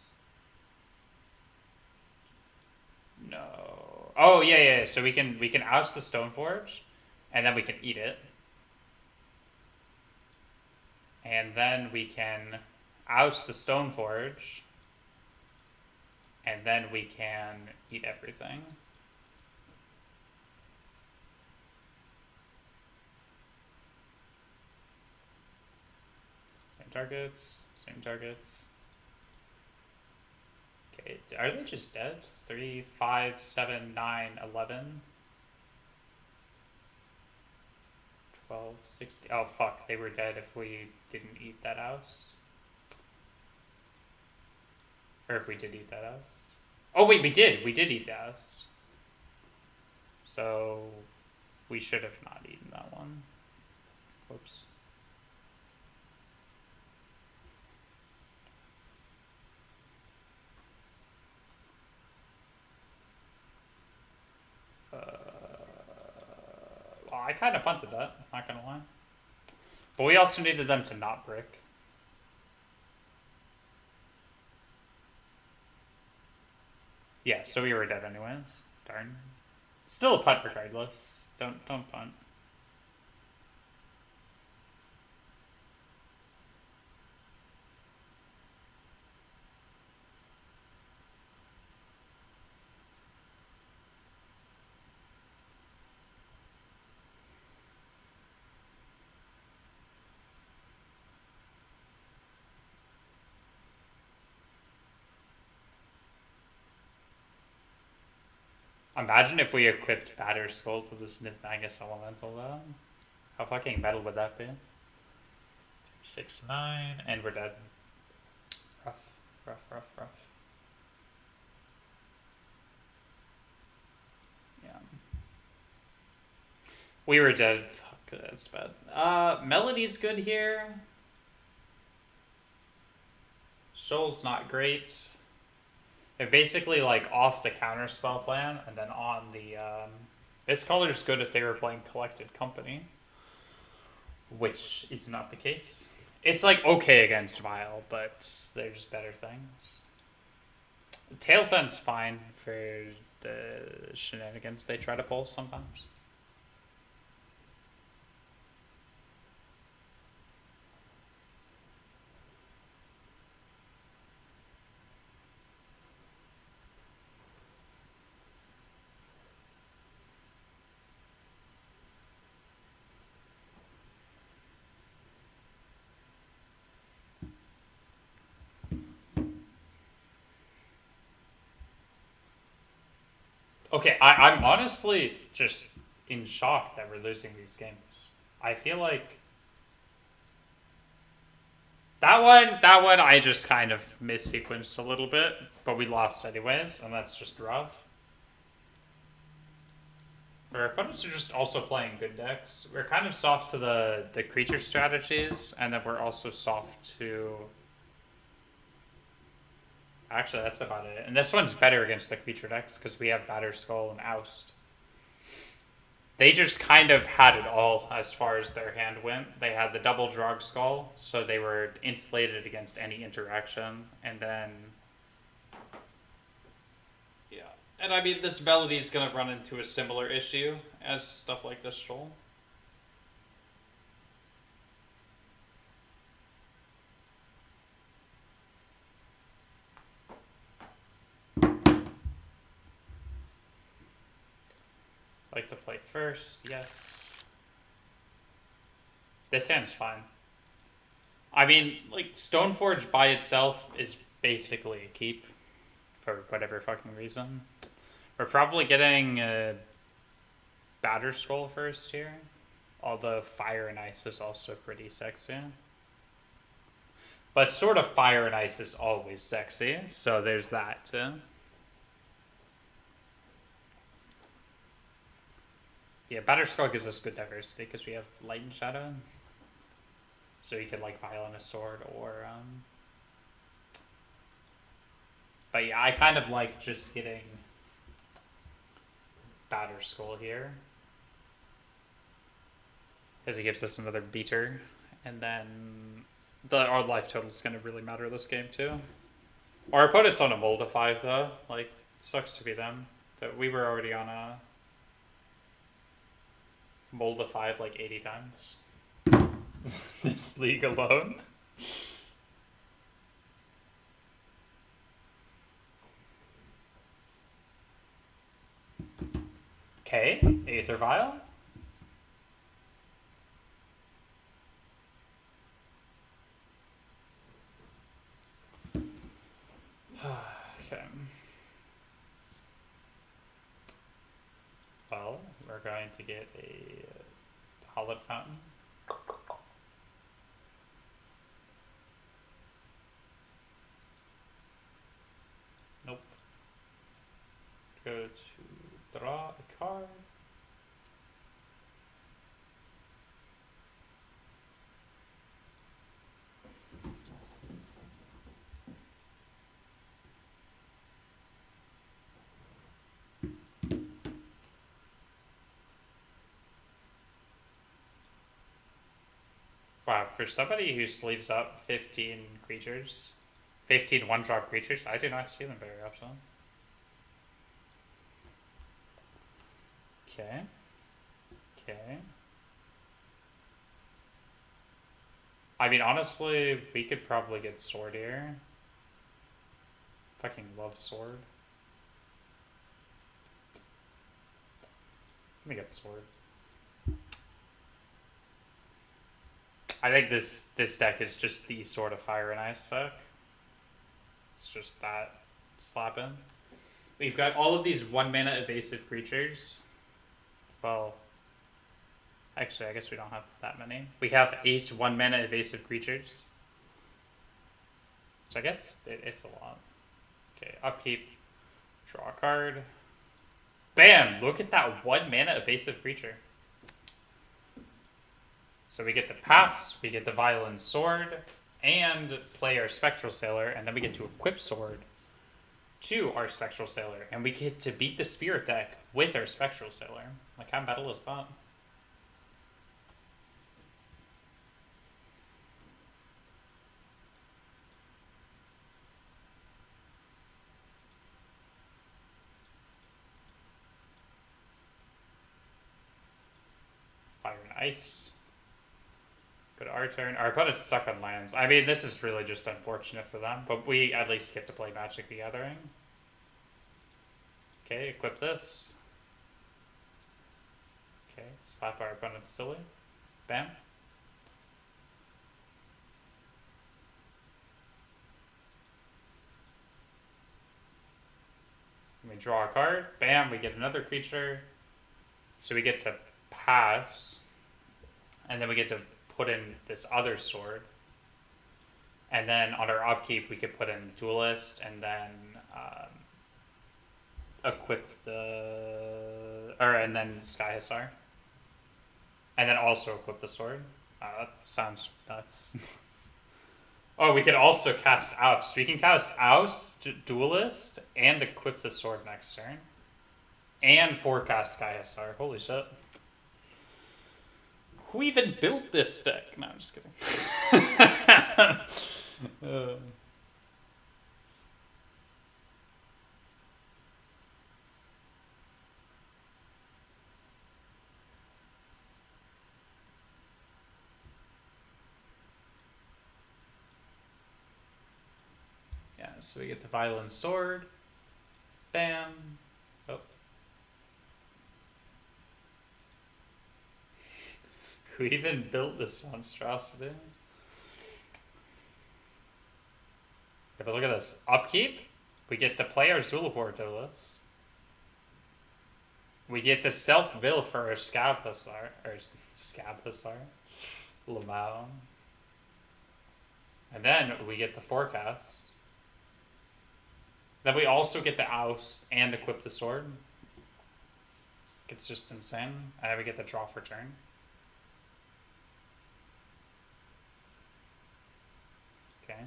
No. Oh, yeah, so we can oust the Stoneforge, and then we can eat it. And then we can oust the Stoneforge, and then we can eat everything. Same targets, same targets. Okay, are they just dead? 3, 5, 7, 9, 11. 12, 16. Oh, fuck, they were dead if we didn't eat that oust. Or if we did eat that oust. Oh, wait, we did. We did eat the oust. So we should have not eaten that one. Whoops. I kind of punted that, not gonna lie. But we also needed them to not brick. Yeah, so we were dead anyways. Darn. Still a punt regardless. Don't punt. Imagine if we equipped Batter Skull to this Magus Elemental though. How fucking metal would that be? 6-9, and we're dead. Rough. Yeah. We were dead. Fuck, that's bad. Melody's good here. Soul's not great. They're basically like off the counterspell plan, and then on the this color's good if they were playing Collected Company, which is not the case. It's like okay against Vile, but there's better things. Tail Sense fine for the shenanigans they try to pull sometimes. Okay, I'm honestly just in shock that we're losing these games. I feel like that one I just kind of missequenced a little bit, but we lost anyways, and that's just rough. Our opponents are just also playing good decks. We're kind of soft to the creature strategies, and then we're also soft to... Actually, that's about it. And this one's better against the creature decks, because we have Batter Skull and Oust. They just kind of had it all as far as their hand went. They had the double Drog Skull, so they were insulated against any interaction, and then... Yeah. And I mean, this Melody's going to run into a similar issue as stuff like this Shoal. Like to play first, yes. This hand's fine. I mean, like, Stoneforge by itself is basically a keep for whatever fucking reason. We're probably getting a Batter Skull first here. Although Fire and Ice is also pretty sexy. But sort of Fire and Ice is always sexy, so there's that too. Yeah, Batter Skull gives us good diversity because we have Light and Shadow. So you could like Violent a Sword or But yeah, I kind of like just getting Batter Skull here. Because it gives us another beater. And then our life total is going to really matter this game too. Our opponent's on a Mold 5 though. Like, it sucks to be them. We were already on a Mold 5 like 80 times. This league alone. Okay, Aether Vial. Okay. Well, we're going to get a Hollowed Fountain. Nope. Go to draw a card. Wow, for somebody who sleeves up 15 creatures, 15 one-drop creatures, I do not see them very often. Okay. Okay. I mean, honestly, we could probably get Sword here. Fucking love Sword. Let me get Sword. I think this deck is just the sort of Fire and Ice deck. It's just that slapping. We've got all of these 1-mana evasive creatures. Well, actually, I guess we don't have that many. We have 8 1-mana evasive creatures. So I guess it's a lot. Okay, upkeep. Draw a card. Bam! Look at that 1-mana evasive creature. So we get the pass, we get the Violent Sword, and play our Spectral Sailor, and then we get to equip Sword to our Spectral Sailor, and we get to beat the Spirit deck with our Spectral Sailor. Like, how metal is that? Fire and Ice. Go to our turn. Our opponent's stuck on lands. I mean, this is really just unfortunate for them, but we at least get to play Magic the Gathering. Okay, equip this. Okay, slap our opponent silly. Bam. We draw a card. Bam, we get another creature. So we get to pass. And then we get to put in this other sword. And then on our upkeep, we could put in Duelist and then equip the... and then Sky Hussar. And then also equip the sword. That sounds nuts. Oh, we can also cast Oust. We can cast Oust, Duelist, and equip the sword next turn. And forecast Sky Hussar. Holy shit. Who even built this deck? No, I'm just kidding. Yeah, so we get the Violent Sword. Bam. Oh. Who even built this monstrosity? Yeah, but look at this. Upkeep, we get to play our Zulaport Duelist. We get to self-mill for our Scab Hussar, or Scab Hussar, Lamau. And then we get the forecast. Then we also get the Oust and equip the sword. It's just insane. And then we get the draw for turn. Okay.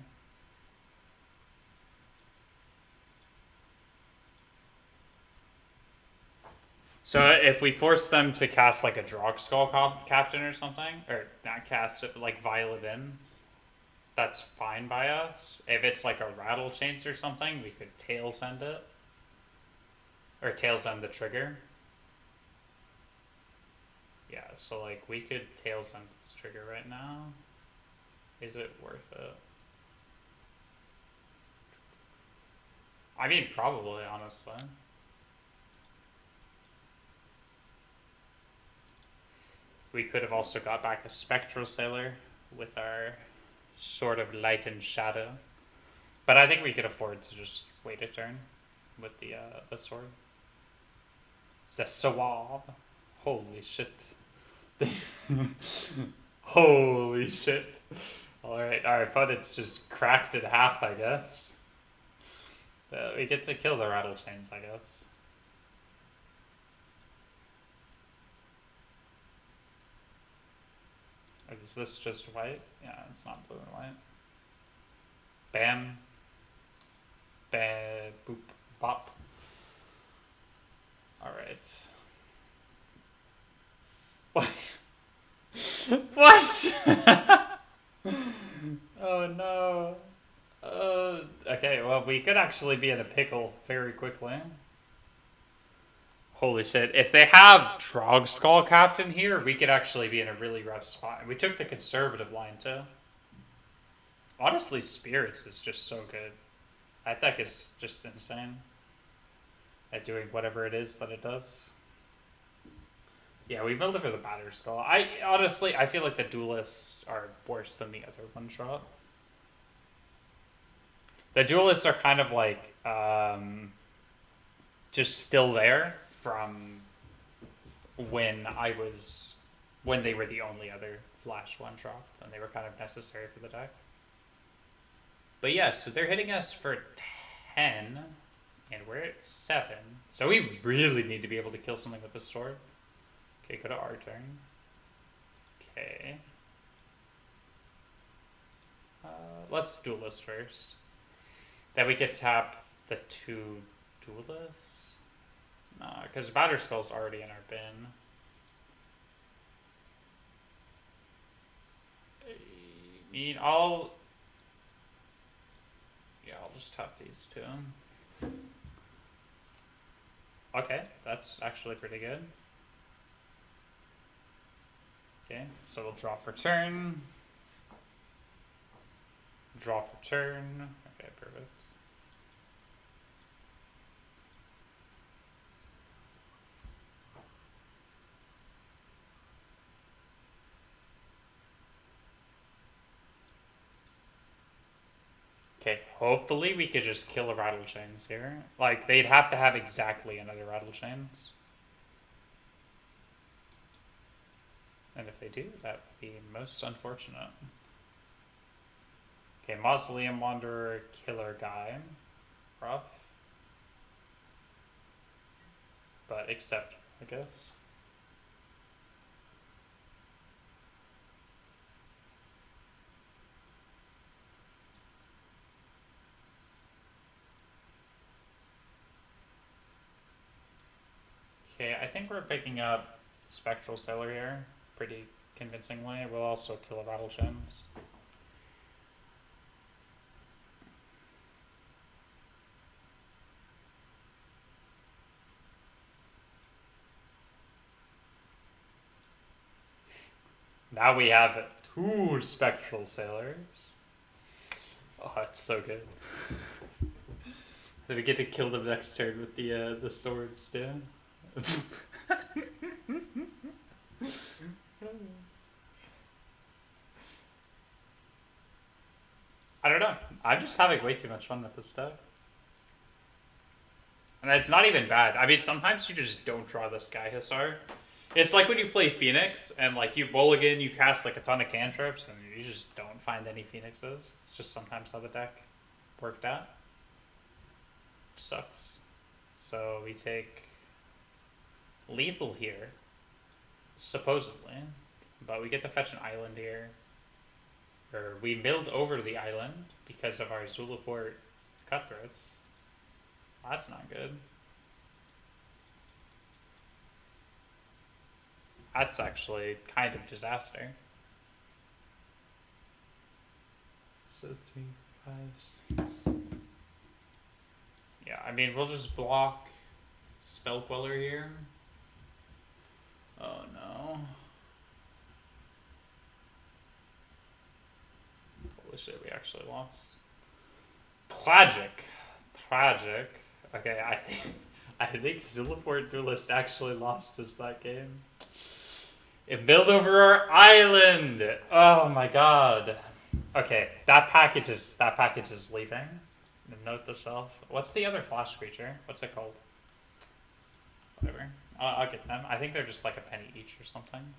So if we force them to cast like a Drogskull Captain or something, or not cast it, but like Violet in, that's fine by us. If it's like a Rattle Chains or something, we could tail send it. Or tail send the trigger. Yeah, so like we could tail send this trigger right now. Is it worth it? I mean, probably, honestly. We could have also got back a Spectral Sailor with our Sword of Light and Shadow. But I think we could afford to just wait a turn with the sword. The swab. Holy shit. Holy shit. Alright, our opponent's just cracked in half, I guess. We get to kill the Rattle Chains, I guess. Is this just white? Yeah, it's not blue and white. Bam. Bam. Boop. Bop. Alright. What? What? Okay, well, we could actually be in a pickle very quickly. Holy shit. If they have Trog Skull Captain here, we could actually be in a really rough spot. And we took the conservative line, too. Honestly, Spirits is just so good. That deck is just insane at doing whatever it is that it does. Yeah, we build it for the Batter Skull. I feel like the Duelists are worse than the other one shot. The Duelists are kind of like just still there from when when they were the only other flash one drop, and they were kind of necessary for the deck. But yeah, so they're hitting us for 10, and we're at 7. So we really need to be able to kill something with this sword. Okay, go to our turn. Okay. Let's Duelist first. Then we could tap the 2 Duelists. Nah, because Batter Skull's already in our bin. I'll just tap these 2. Okay, that's actually pretty good. Okay, so we'll draw for turn. Draw for turn. Okay, perfect. Okay, hopefully we could just kill the Rattle Chains here. Like, they'd have to have exactly another Rattle Chains. And if they do, that would be most unfortunate. Okay, Mausoleum Wanderer, Killer Guy. Rough. But accept, I guess. Okay, I think we're picking up Spectral Sailor here pretty convincingly. We'll also kill a Rattle Chains. Now we have 2 Spectral Sailors. Oh, it's so good. Then we get to kill them next turn with the swords too. I don't know. I'm just having way too much fun with this stuff. And it's not even bad. I mean, sometimes you just don't draw this guy, Hussar. It's like when you play Phoenix and like you mulligan, you cast like a ton of cantrips, and you just don't find any Phoenixes. It's just sometimes how the deck worked out. It sucks. So we take lethal here, supposedly, but we get to fetch an island here. Or we build over the island because of our Zulaport Cutthroats. That's not good. That's actually kind of disaster. So 3, 5, 6. Yeah, I mean, we'll just block Spell Queller here. Oh no. Holy shit, we actually lost. Tragic. Okay, I think Zulaport Duelist actually lost us that game. It built over our island. Oh my god. Okay, that package is leaving. Note to self. What's the other flash creature? What's it called? Whatever. I'll get them. I think they're just like a penny each or something.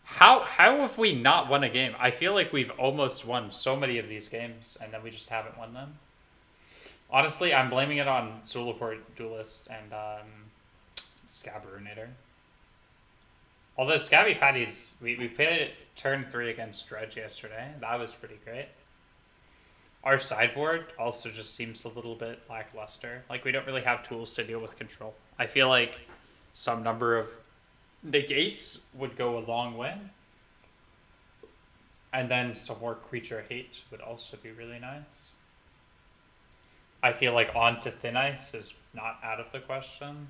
How have we not won a game? I feel like we've almost won so many of these games, and then we just haven't won them. Honestly, I'm blaming it on Zulaport Duelist and Scabberinator. Although Scabby Patties, we played it turn 3 against Dredge yesterday. That was pretty great. Our sideboard also just seems a little bit lackluster. Like, we don't really have tools to deal with control. I feel like some number of negates would go a long way. And then some more creature hate would also be really nice. I feel like onto thin ice is not out of the question.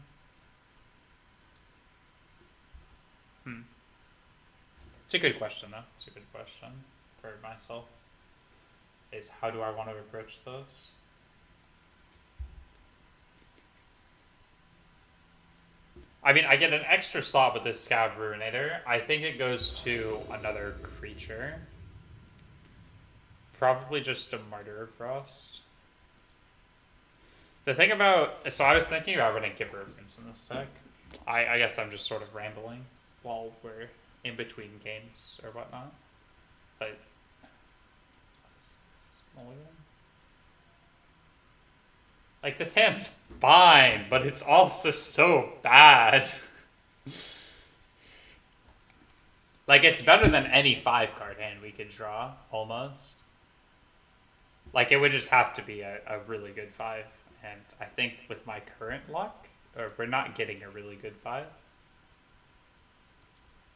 It's a good question, though. It's a good question for myself. Is how do I want to approach this? I mean, I get an extra slot with this Scab Ruinator. I think it goes to another creature. Probably just a Martyr of Frost. The thing about... So I was thinking about running Giver of Runes in this deck. I guess I'm just sort of rambling while we're in between games or whatnot. But... Like, this hand's fine, but it's also so bad. Like, it's better than any 5-card hand we could draw, almost. Like, it would just have to be a really good 5. And I think with my current luck, or we're not getting a really good 5.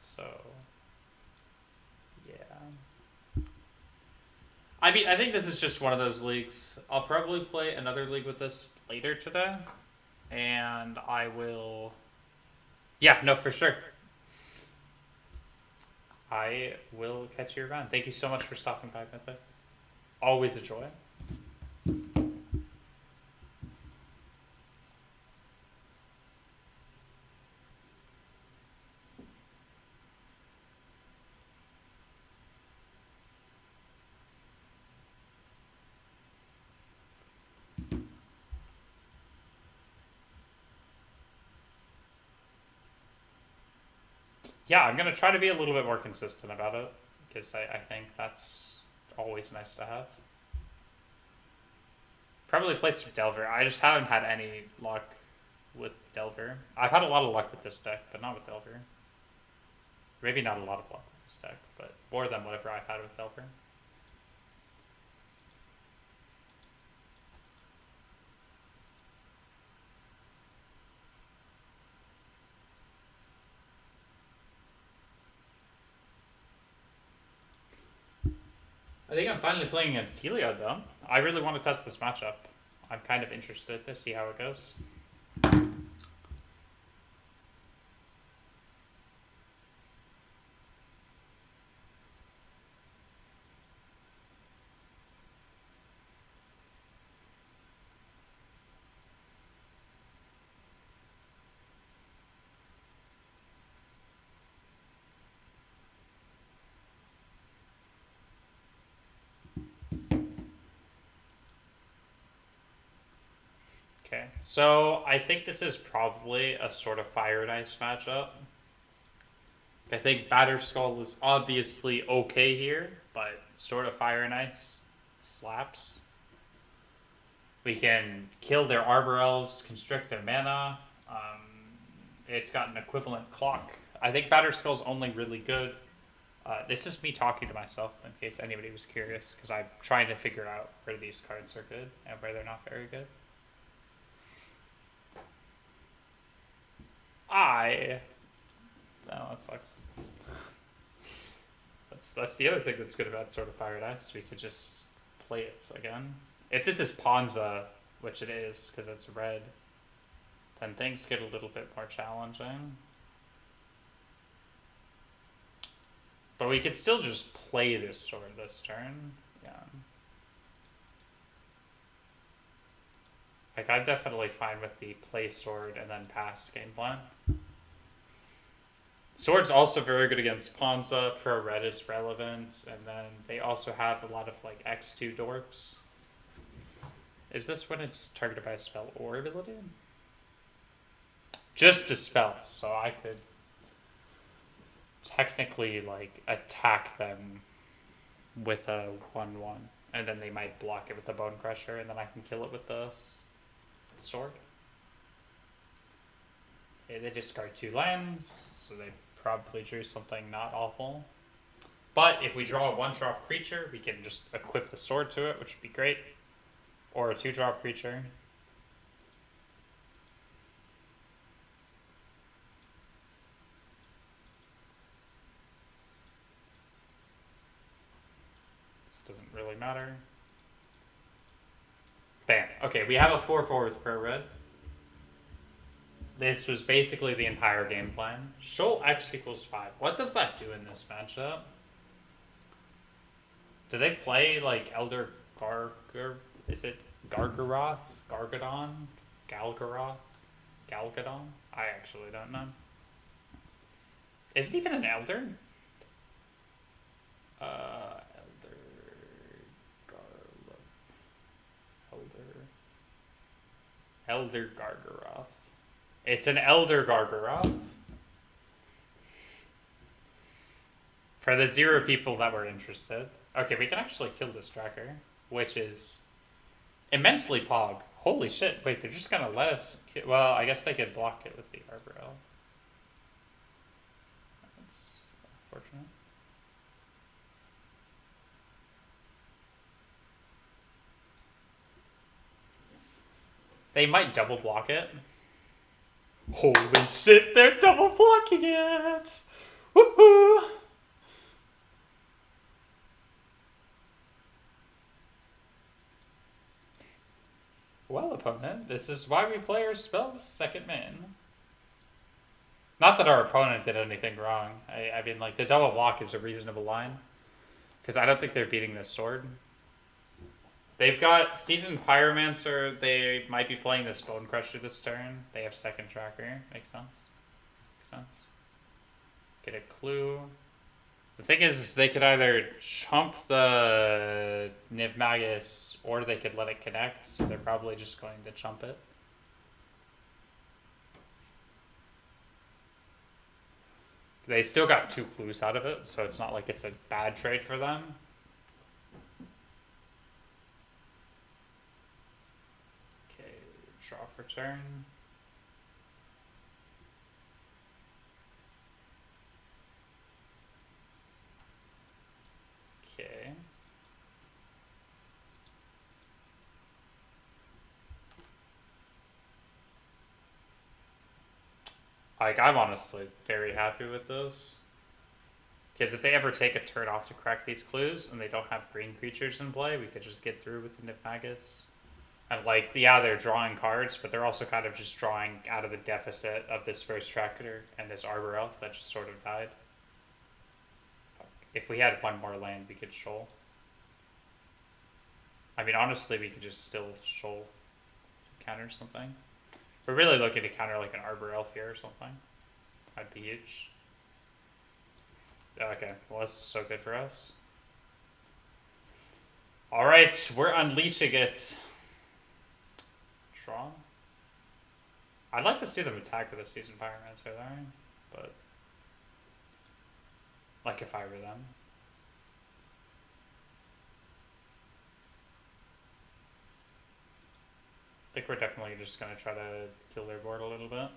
So, yeah. I mean, I think this is just one of those leagues. I'll probably play another league with this later today. And I will... Yeah, no, for sure. I will catch you around. Thank you so much for stopping by, Mythic. Always a joy. Yeah, I'm going to try to be a little bit more consistent about it, because I think that's always nice to have. Probably play some Delver. I just haven't had any luck with Delver. I've had a lot of luck with this deck, but not with Delver. Maybe not a lot of luck with this deck, but more than whatever I've had with Delver. I think I'm finally playing against Heliod, though. I really want to test this matchup. I'm kind of interested to see how it goes. Okay, so I think this is probably a sort of Fire and Ice matchup. I think Batterskull is obviously okay here, but sort of Fire and Ice slaps. We can kill their Arbor Elves, constrict their mana. It's got an equivalent clock. I think Batterskull's only really good. This is me talking to myself in case anybody was curious, because I'm trying to figure out where these cards are good and where they're not very good. No, that sucks. That's the other thing that's good about sort of Fire and Ice. We could just play it again. If this is Ponza, which it is because it's red, then things get a little bit more challenging. But we could still just play this sword this turn. Yeah. Like, I'm definitely fine with the play sword and then pass game plan. Sword's also very good against Ponza. Pro red is relevant, and then they also have a lot of like X2 dorks. Is this when it's targeted by a spell or ability? Just a spell, so I could technically like attack them with a 1/1, and then they might block it with the Bone Crusher, and then I can kill it with the sword. They discard 2 lands, so they probably drew something not awful. But if we draw a 1-drop creature, we can just equip the sword to it, which would be great. Or a 2-drop creature. This doesn't really matter. Bam. Okay, we have a 4-4 with pro red. This was basically the entire game plan. Shoal X equals 5. What does that do in this matchup? Do they play like Elder Gargar? Is it Gargaroth? Gargadon? Galgaroth? Galgadon? I actually don't know. Is it even an Elder? Elder Gargaroth. It's an Elder Gargaroth. For the 0 people that were interested. Okay, we can actually kill this tracker, which is immensely pog. Holy shit, wait, they're just gonna let us well, I guess they could block it with the Arborel. That's unfortunate. They might double block it. Holy shit, they're double blocking it! Woohoo! Well, opponent, this is why we play our spells second main. Not that our opponent did anything wrong. I mean, like, the double block is a reasonable line. Because I don't think they're beating this sword. They've got Seasoned Pyromancer. They might be playing this Bone Crusher this turn. They have second tracker. Makes sense. Makes sense. Get a clue. The thing is they could either chump the Niv Magus or they could let it connect, so they're probably just going to chump it. They still got 2 clues out of it, so it's not like it's a bad trade for them. Okay, draw for turn. Okay. Like, I'm honestly very happy with those. Because if they ever take a turn off to crack these clues and they don't have green creatures in play, we could just get through with the Niv Magus. And, like, yeah, they're drawing cards, but they're also kind of just drawing out of the deficit of this first tracker and this Arbor Elf that just sort of died. If we had 1 more land, we could shoal. I mean, honestly, we could just still shoal to counter something. We're really looking to counter like an Arbor Elf here or something. That'd be huge. Okay, well, this is so good for us. Alright, we're unleashing it. Draw. I'd like to see them attack with a Seasoned Pyromancer there, but like if I were them. I think we're definitely just going to try to kill their board a little bit.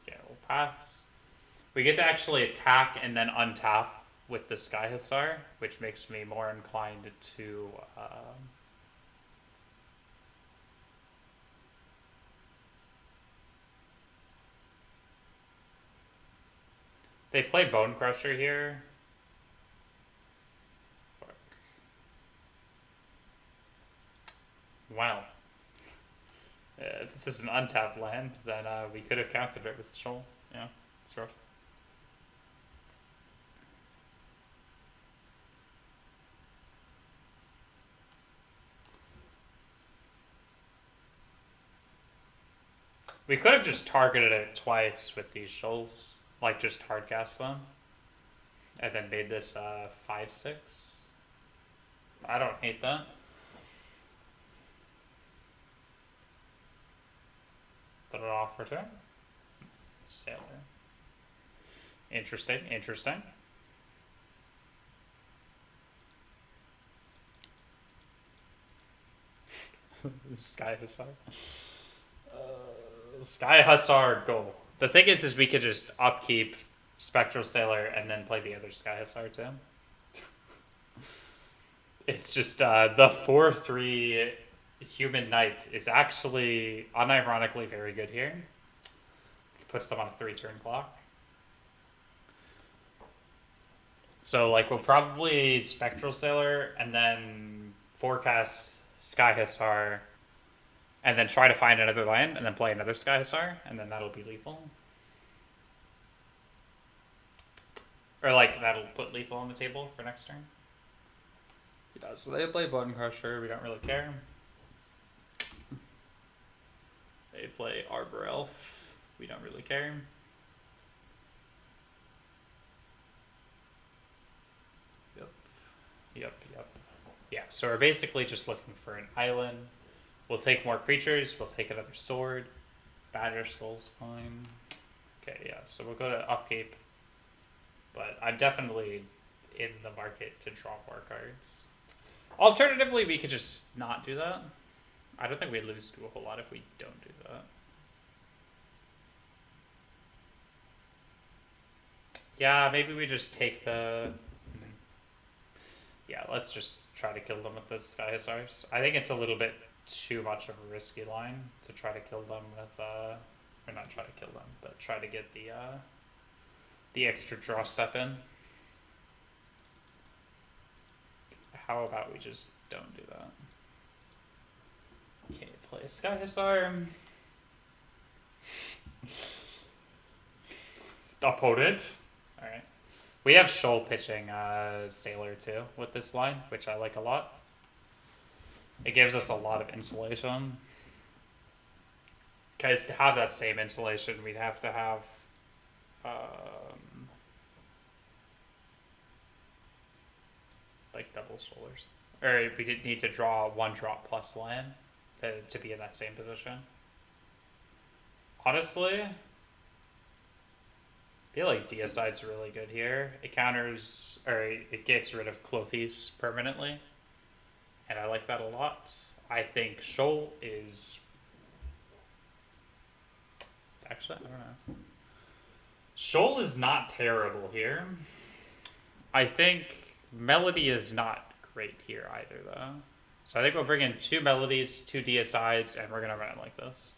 Yeah, we'll pass. We get to actually attack and then untap with the Sky Hussar, which makes me more inclined to... They play Bone Crusher here. Wow. If this is an untapped land, then we could have countered it with Shoal. Yeah, it's rough. We could have just targeted it twice with these Shoals. Like, just hardcast them. And then made this 5-6. I don't hate that. Put it off for turn. Sailor. Interesting, interesting. Sky Hussar. Sky Hussar, go. The thing is we could just upkeep Spectral Sailor and then play the other Sky Hussar too. It's just the 4/3 Human Knight is actually unironically very good here. Puts them on a 3-turn clock. So like we'll probably Spectral Sailor and then forecast Sky Hussar and then try to find another land and then play another Sky Hussar and then that'll be lethal. Or like that'll put lethal on the table for next turn. Yeah, so they play Bone Crusher, we don't really care. They play Arbor Elf, we don't really care. Yep. Yeah, so we're basically just looking for an island. We'll take more creatures, we'll take another sword. Badger Skull's fine. Okay, yeah, so we'll go to Upkeep. But I'm definitely in the market to draw more cards. Alternatively, we could just not do that. I don't think we lose to a whole lot if we don't do that. Yeah, maybe we just take the... Yeah, let's just try to kill them with the Sky Hussars. I think it's a little bit too much of a risky line to try to kill them with... or not try to kill them, but try to get the extra draw stuff in. How about we just don't do that? Okay, play a Sky Hussar. Opponent. Alright. We have Shoal pitching Sailor too with this line, which I like a lot. It gives us a lot of insulation. Because to have that same insulation, we'd have to have like double solars. Or we did need to draw one drop plus land to be in that same position. Honestly, I feel like Deicide's really good here. It counters, or it gets rid of Clothes permanently. And I like that a lot. I think Shoal is... Actually, I don't know. Shoal is not terrible here. I think Melody is not great here either, though. So I think we'll bring in 2 Melodies, 2 Deicides, and we're going to run it like this.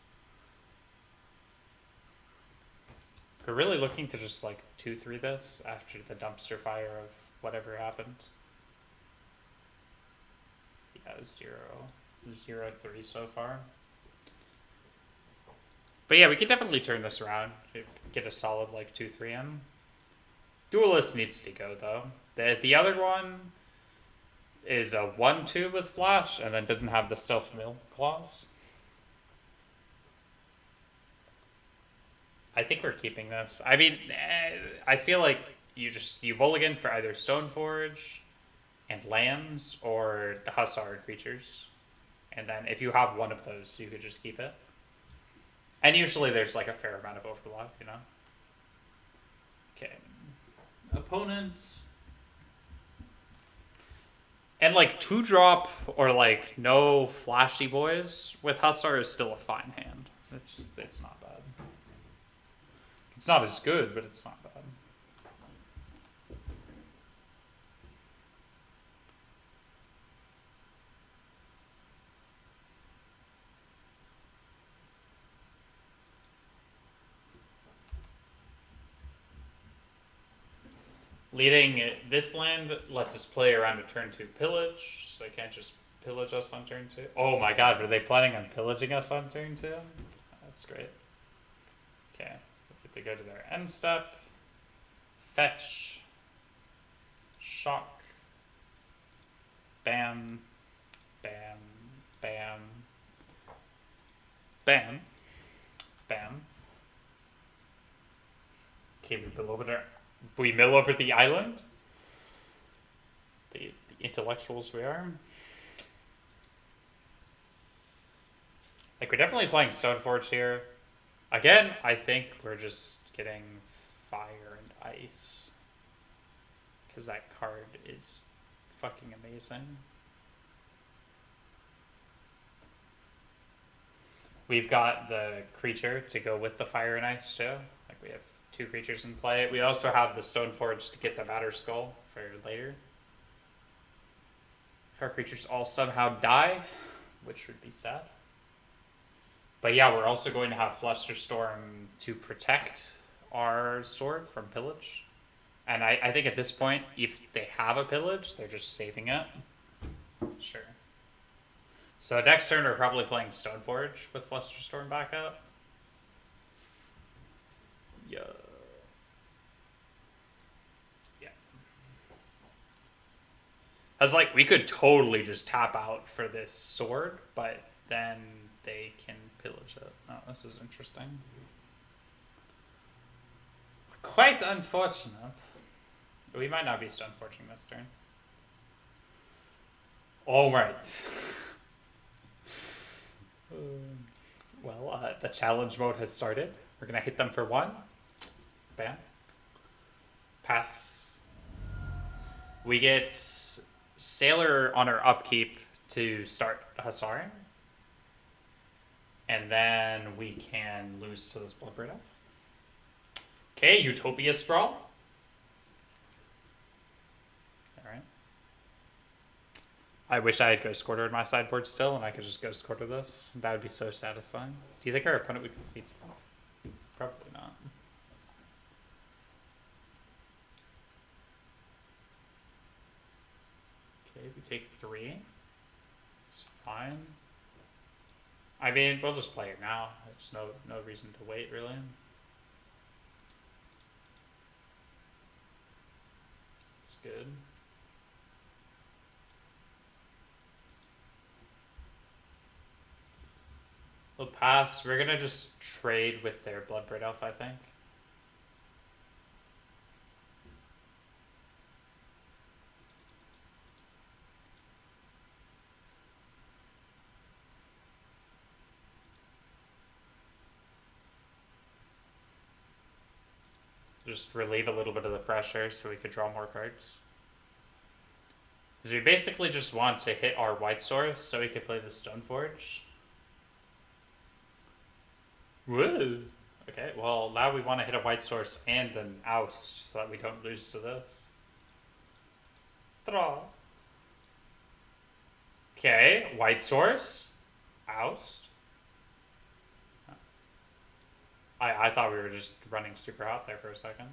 We're really looking to just, like, 2-3 this after the dumpster fire of whatever happened. Yeah, 0-3 so far. But yeah, we could definitely turn this around. Get a solid, like, 2-3 in. Duelist needs to go, though. The other one is a 1-2 with Flash, and then doesn't have the Stealth Mill clause. I think we're keeping this. I mean, I feel like you mulligan for either Stoneforge and lands or the Hussar creatures. And then if you have one of those, you could just keep it. And usually there's like a fair amount of overlap, you know? Okay. Opponents. And like 2-drop or like no flashy boys with Hussar is still a fine hand. It's not bad. It's not as good, but it's not bad. Leading this land lets us play around a turn 2 pillage, so they can't just pillage us on turn 2. Oh my god, were they planning on pillaging us on turn 2? That's great. Okay, we get to go to their end step. Fetch. Shock. Bam. Bam. Bam. Bam. Bam. Okay, we mill over the island. The intellectuals we are. Like, we're definitely playing Stoneforge here. Again, I think we're just getting fire and ice. Because that card is fucking amazing. We've got the creature to go with the fire and ice too. Like, we have 2 creatures in play. We also have the Stoneforge to get the Matter Skull for later. If our creatures all somehow die, which would be sad. But yeah, we're also going to have Flusterstorm to protect our sword from pillage. And I think at this point, if they have a pillage, they're just saving it. Sure. So next turn, we're probably playing Stoneforge with Flusterstorm back up. Yeah. Yeah. I was like, we could totally just tap out for this sword, but then they can pillage it. Oh, this is interesting. Quite unfortunate. We might not be Stoneforging this turn. All right. Well, the challenge mode has started. We're gonna hit them for 1. Bam. Pass. We get Sailor on our upkeep to start Hussaring. And then we can lose to this Bloodbraid Elf. Okay, Utopia Sprawl. Alright. I wish I had Ghost Quarter in my sideboard still, and I could just Ghost Quarter this. That would be so satisfying. Do you think our opponent would concede? Probably not. Okay, we take 3. It's fine. I mean, we'll just play it now. There's no reason to wait, really. It's good. We'll pass. We're gonna just trade with their Bloodbraid Elf, I think. Just relieve a little bit of the pressure so we could draw more cards. Because we basically just want to hit our white source so we could play the Stoneforge. Woo! Okay, well, now we want to hit a white source and an oust so that we don't lose to this. Draw. Okay, white source. Oust. I thought we were just running super hot there for a second.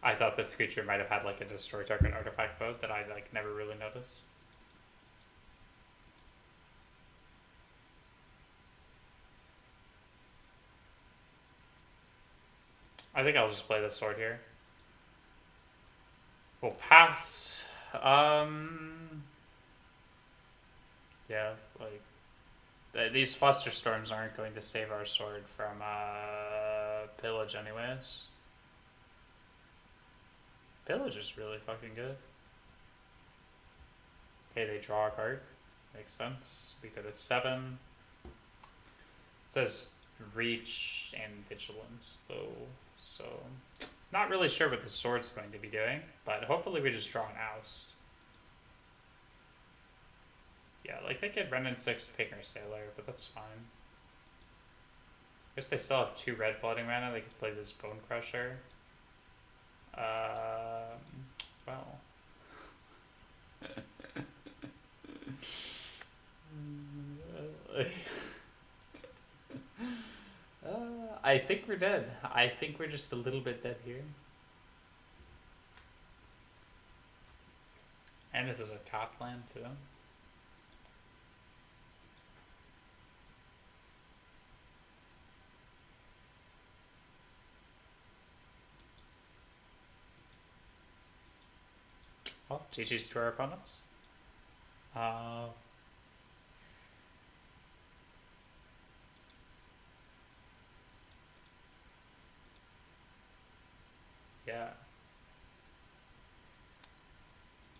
I thought this creature might have had like a destroy target artifact mode that I like never really noticed. I think I'll just play the sword here. We'll pass. Yeah, like these Flusterstorms aren't going to save our sword from pillage anyways. Pillage is really fucking good. Okay, they draw a card. Makes sense. We go to 7. It says reach and vigilance though, so not really sure what the sword's going to be doing, but hopefully we just draw an oust. Yeah, like they could run in 6 Pigmer Sailor, but that's fine. I guess they still have 2 red floating mana. They could play this Bone Crusher. Well. I think we're dead. I think we're just a little bit dead here. And this is a top land too. Well, GG's to our opponents. Yeah.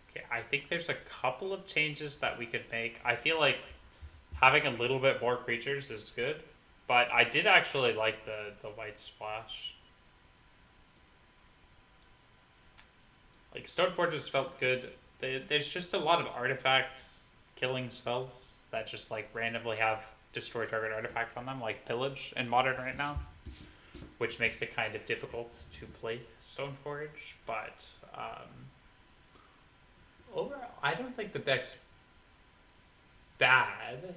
Okay, I think there's a couple of changes that we could make. I feel like having a little bit more creatures is good, but I did actually like the white splash. Like, Stoneforges felt good. There's just a lot of artifact killing spells that just, like, randomly have destroy target artifact on them, like Pillage in Modern right now, which makes it kind of difficult to play Stoneforge, but overall, I don't think the deck's bad.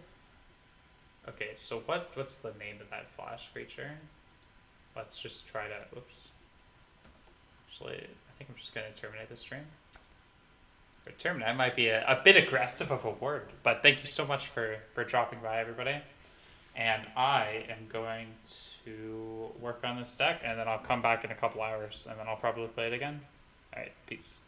Okay, so what's the name of that flash creature? Let's just try to. Oops. Actually, I think I'm just gonna terminate the stream. For terminate might be a bit aggressive of a word, but thank you so much for dropping by, everybody. And I am going to work on this deck, and then I'll come back in a couple hours, and then I'll probably play it again. All right, peace.